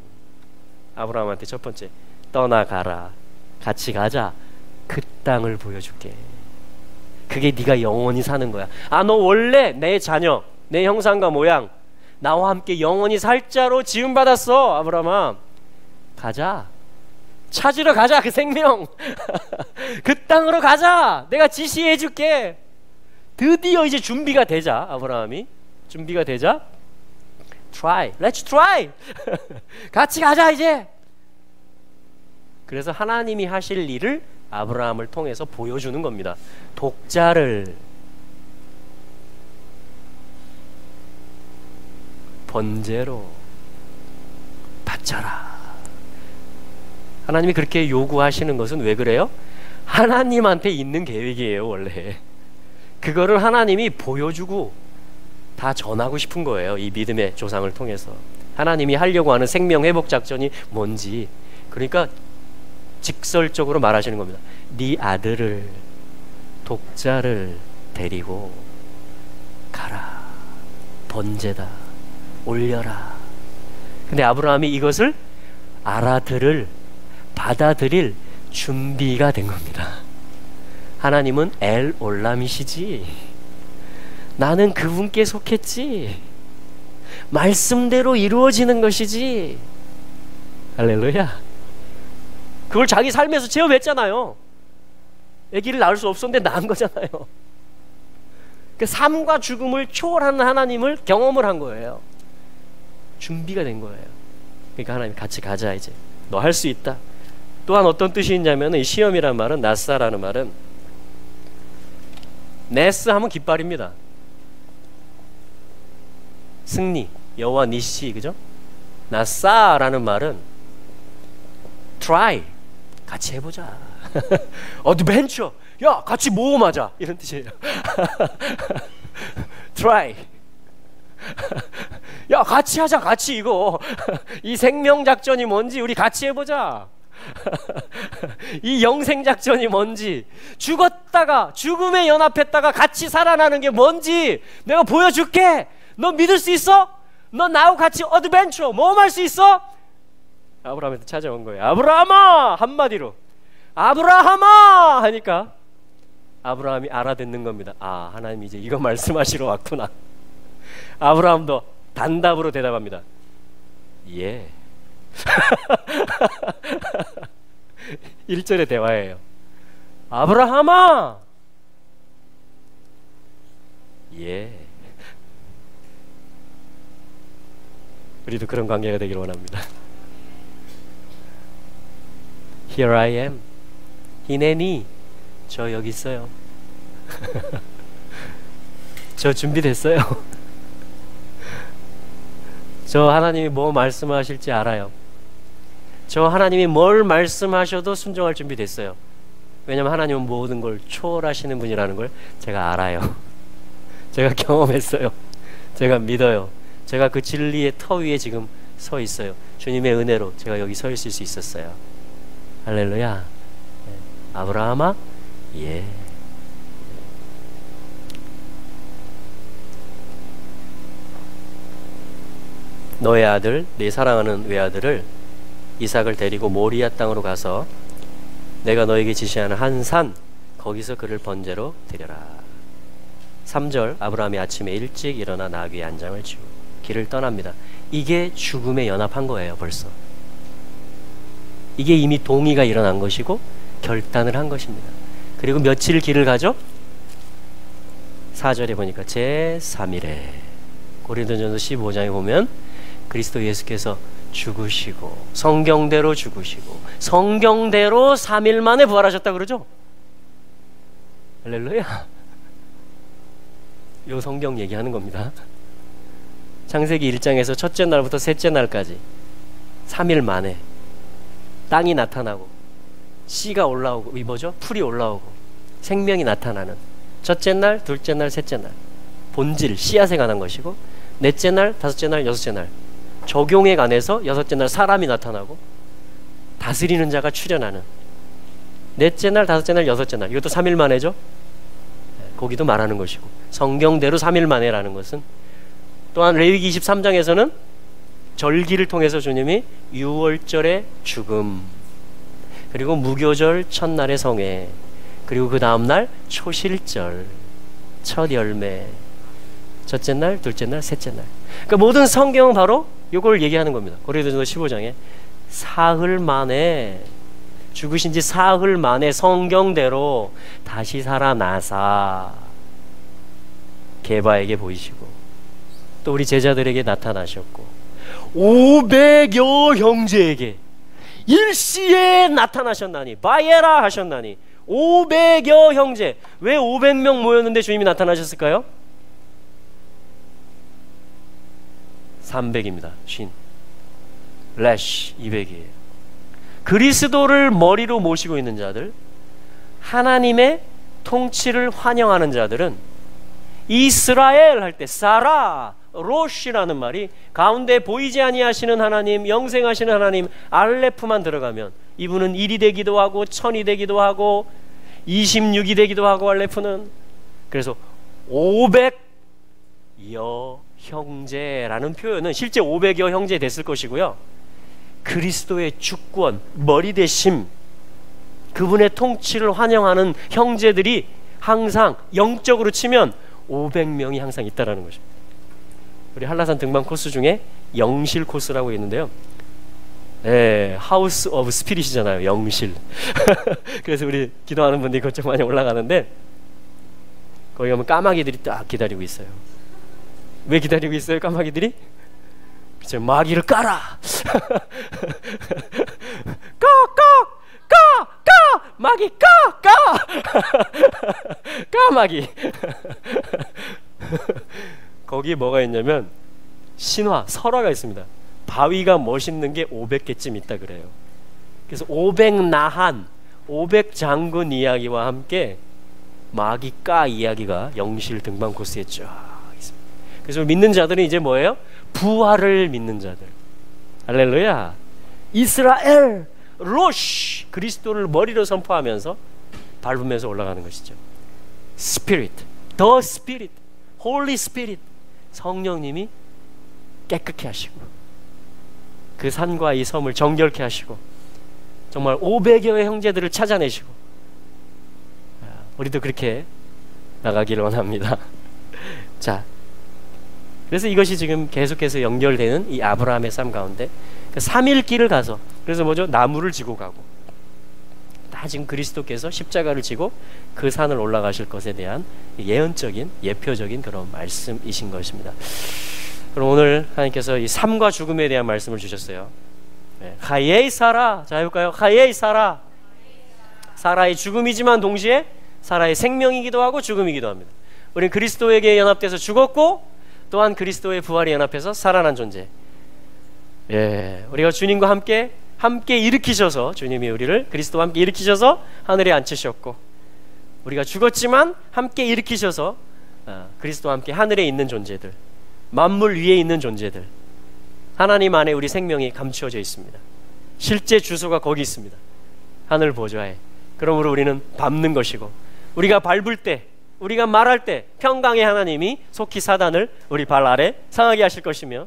아브라함한테 첫 번째, 떠나가라. 같이 가자. 그 땅을 보여줄게. 그게 네가 영원히 사는 거야. 너 원래 내 자녀, 내 형상과 모양, 나와 함께 영원히 살 자로 지음받았어. 아브라함아, 가자. 찾으러 가자. 그 생명. 그 땅으로 가자. 내가 지시해 줄게. 드디어 이제 준비가 되자. 아브라함이 준비가 되자. Try. Let's try. 같이 가자 이제. 그래서 하나님이 하실 일을 아브라함을 통해서 보여주는 겁니다. 독자를 번제로 바쳐라. 하나님이 그렇게 요구하시는 것은 왜 그래요? 하나님한테 있는 계획이에요. 원래 그거를 하나님이 보여주고 다 전하고 싶은 거예요. 이 믿음의 조상을 통해서 하나님이 하려고 하는 생명 회복 작전이 뭔지. 그러니까 직설적으로 말하시는 겁니다. 네 아들을, 독자를 데리고 가라. 번제다. 올려라. 근데 아브라함이 이것을 받아들일 준비가 된 겁니다. 하나님은 엘 올람이시지. 나는 그분께 속했지. 말씀대로 이루어지는 것이지. 할렐루야. 그걸 자기 삶에서 체험했잖아요. 아기를 낳을 수 없었는데 낳은 거잖아요. 그 삶과 죽음을 초월하는 하나님을 경험을 한 거예요. 준비가 된 거예요. 그러니까 하나님 같이 가자 이제. 너 할 수 있다. 또한 어떤 뜻이 있냐면 이 시험이란 말은, 나사라는 말은, 네스 하면 깃발입니다. 승리, 여호와 니시, 그죠? 나사라는 말은 try, 같이 해보자. 어드벤처, 야 같이 모험하자 이런 뜻이에요. try, 야 같이 하자. 같이 이거 이 생명작전이 뭔지 우리 같이 해보자. 이 영생작전이 뭔지, 죽었다가 죽음에 연합했다가 같이 살아나는 게 뭔지 내가 보여줄게. 너 믿을 수 있어? 너 나하고 같이 어드벤처 모험할 수 있어? 아브라함한테 찾아온 거예요. 아브라함아! 한마디로 아브라함아! 하니까 아브라함이 알아듣는 겁니다. 하나님 이제 이거 말씀하시러 왔구나. 아브라함도 단답으로 대답합니다. 예. 1절의 대화예요. 아브라함아! 예. 우리도 그런 관계가 되기를 원합니다. Here I am. 히네니, 저 여기 있어요. 저 준비됐어요. 저 하나님이 뭐 말씀하실지 알아요. 저 하나님이 뭘 말씀하셔도 순종할 준비 됐어요. 왜냐면 하나님은 모든 걸 초월하시는 분이라는 걸 제가 알아요. 제가 경험했어요. 제가 믿어요. 제가 그 진리의 터 위에 지금 서 있어요. 주님의 은혜로 제가 여기 서 있을 수 있었어요. 할렐루야. 아브라함아, 예. 너의 아들, 네 사랑하는 외아들을 이삭을 데리고 모리아 땅으로 가서 내가 너에게 지시하는 한 산, 거기서 그를 번제로 드려라. 3절, 아브라함이 아침에 일찍 일어나 나귀의 안장을 지고 길을 떠납니다. 이게 죽음에 연합한 거예요. 벌써 이게 이미 동의가 일어난 것이고 결단을 한 것입니다. 그리고 며칠 길을 가죠? 4절에 보니까 제3일에 고린도전서 15장에 보면 그리스도 예수께서 죽으시고 성경대로 죽으시고 성경대로 3일 만에 부활하셨다 그러죠? 할렐루야. 요 성경 얘기하는 겁니다. 창세기 1장에서 첫째 날부터 셋째 날까지 3일 만에 땅이 나타나고 씨가 올라오고, 이 뭐죠? 풀이 올라오고 생명이 나타나는 첫째 날, 둘째 날, 셋째 날 본질, 씨앗에 관한 것이고, 넷째 날, 다섯째 날, 여섯째 날 적용에 관해서 여섯째 날 사람이 나타나고 다스리는 자가 출현하는, 넷째 날, 다섯째 날, 여섯째 날 이것도 3일 만에죠. 거기도 말하는 것이고 성경대로 3일 만에라는 것은, 또한 레위기 23장에서는 절기를 통해서 주님이 유월절의 죽음, 그리고 무교절 첫날의 성회, 그리고 그 다음날 초실절 첫 열매, 첫째 날, 둘째 날, 셋째 날. 그러니까 모든 성경은 바로 이걸 얘기하는 겁니다. 고린도전서 15장에 사흘 만에, 죽으신 지 사흘 만에 성경대로 다시 살아나사 게바에게 보이시고 또 우리 제자들에게 나타나셨고 500여 형제에게 일시에 나타나셨나니 바예라 하셨나니 500여 형제. 왜 500명 모였는데 주님이 나타나셨을까요? 300입니다. 쉰 레쉬 200이에요. 그리스도를 머리로 모시고 있는 자들, 하나님의 통치를 환영하는 자들은 이스라엘 할 때 사라 로시라는 말이 가운데 보이지 아니하시는 하나님, 영생하시는 하나님 알레프만 들어가면 이분은 1이 되기도 하고 1000이 되기도 하고 26이 되기도 하고, 알레프는 그래서 500여 형제라는 표현은 실제 500여 형제 됐을 것이고요. 그리스도의 주권, 머리 대심, 그분의 통치를 환영하는 형제들이 항상 영적으로 치면 500명이 항상 있다라는 것입니다. 우리 한라산 등반 코스 중에 영실 코스라고 있는데요. 네, 하우스 오브 스피릿이잖아요. 영실. 그래서 우리 기도하는 분들이 그쪽 많이 올라가는데 거기 가면 까마귀들이 딱 기다리고 있어요. 왜 기다리고 있어요? 까마귀들이? 그쵸, 마귀를 까라. 까 마귀 까 까마귀. 거기에 뭐가 있냐면 신화, 설화가 있습니다. 바위가 멋있는 게 500개쯤 있다 그래요. 그래서 500나한 500장군 이야기와 함께 마귀 까 이야기가 영실 등반 코스에 쫙 있습니다. 그래서 믿는 자들은 이제 뭐예요? 부활을 믿는 자들. 할렐루야. 이스라엘 로시, 그리스도를 머리로 선포하면서 밟으면서 올라가는 것이죠. 스피릿, 더 스피릿, 홀리 스피릿, 성령님이 깨끗게 하시고 그 산과 이 섬을 정결케 하시고 정말 500여의 형제들을 찾아내시고, 우리도 그렇게 나가기를 원합니다. 자, 그래서 이것이 지금 계속해서 연결되는 이 아브라함의 삶 가운데 3일 길을 가서, 그래서 뭐죠? 나무를 지고 가고, 다 지금 그리스도께서 십자가를 지고 그 산을 올라가실 것에 대한 예언적인, 예표적인 그런 말씀이신 것입니다. 그럼 오늘 하나님께서 이 삶과 죽음에 대한 말씀을 주셨어요. 하예이 사라. 자, 해볼까요? 하예이 사라. 사라의 죽음이지만 동시에 사라의 생명이기도 하고 죽음이기도 합니다. 우리는 그리스도에게 연합돼서 죽었고 또한 그리스도의 부활에 연합해서 살아난 존재. 우리가 주님과 함께 일으키셔서, 주님이 우리를 그리스도와 함께 일으키셔서 하늘에 앉히셨고, 우리가 죽었지만 함께 일으키셔서 그리스도와 함께 하늘에 있는 존재들, 만물 위에 있는 존재들, 하나님 안에 우리 생명이 감추어져 있습니다. 실제 주소가 거기 있습니다. 하늘 보좌에. 그러므로 우리는 밟는 것이고, 우리가 밟을 때, 우리가 말할 때 평강의 하나님이 속히 사단을 우리 발 아래 상하게 하실 것이며,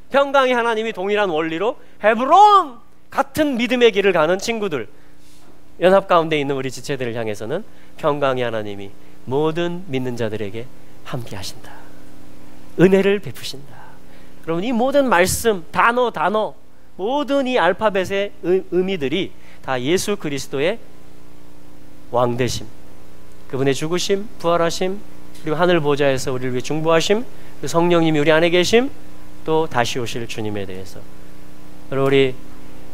평강의 하나님이 동일한 원리로 헤브론 같은 믿음의 길을 가는 친구들, 연합 가운데 있는 우리 지체들을 향해서는 평강의 하나님이 모든 믿는 자들에게 함께 하신다. 은혜를 베푸신다. 여러분, 이 모든 말씀, 단어 모든 이 알파벳의 의미들이 다 예수 그리스도의 왕되심, 그분의 죽으심, 부활하심, 그리고 하늘 보좌에서 우리를 위해 중보하심, 그리고 성령님이 우리 안에 계심, 또 다시 오실 주님에 대해서, 여러분, 우리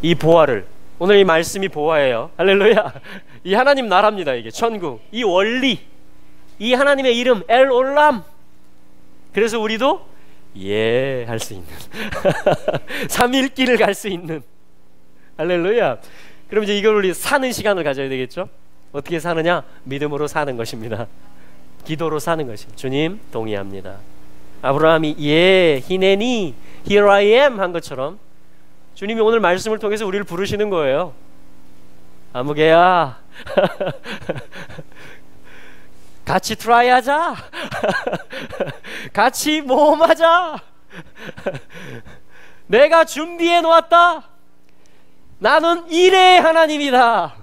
이 보화를, 오늘 이 말씀이 보화예요. 할렐루야. 이 하나님 나라입니다. 이게 천국, 이 원리, 이 하나님의 이름 엘 올람. 그래서 우리도 할 수 있는 삼일길을 갈 수 있는, 할렐루야. 그럼 이제 이걸 우리 사는 시간을 가져야 되겠죠. 어떻게 사느냐? 믿음으로 사는 것입니다. 기도로 사는 것입니다. 주님 동의합니다. 아브라함이 히네니 here I am 한 것처럼 주님이 오늘 말씀을 통해서 우리를 부르시는 거예요. 아무개야 같이 트라이 하자. 같이 모험하자. 내가 준비해 놓았다. 나는 일의 하나님이다.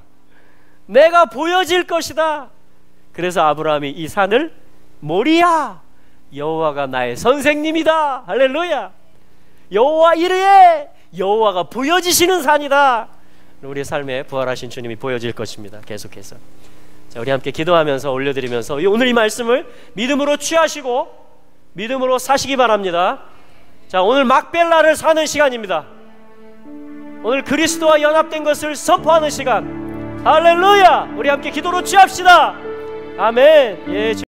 내가 보여질 것이다. 그래서 아브라함이 이 산을 모리야, 여호와가 나의 선생님이다. 할렐루야. 여호와 이르에, 여호와가 보여지시는 산이다. 우리의 삶에 부활하신 주님이 보여질 것입니다. 계속해서. 자, 우리 함께 기도하면서 올려드리면서 오늘 이 말씀을 믿음으로 취하시고 믿음으로 사시기 바랍니다. 자, 오늘 막벨라를 사는 시간입니다. 오늘 그리스도와 연합된 것을 선포하는 시간. 할렐루야. 우리 함께 기도로 취합시다. 아멘.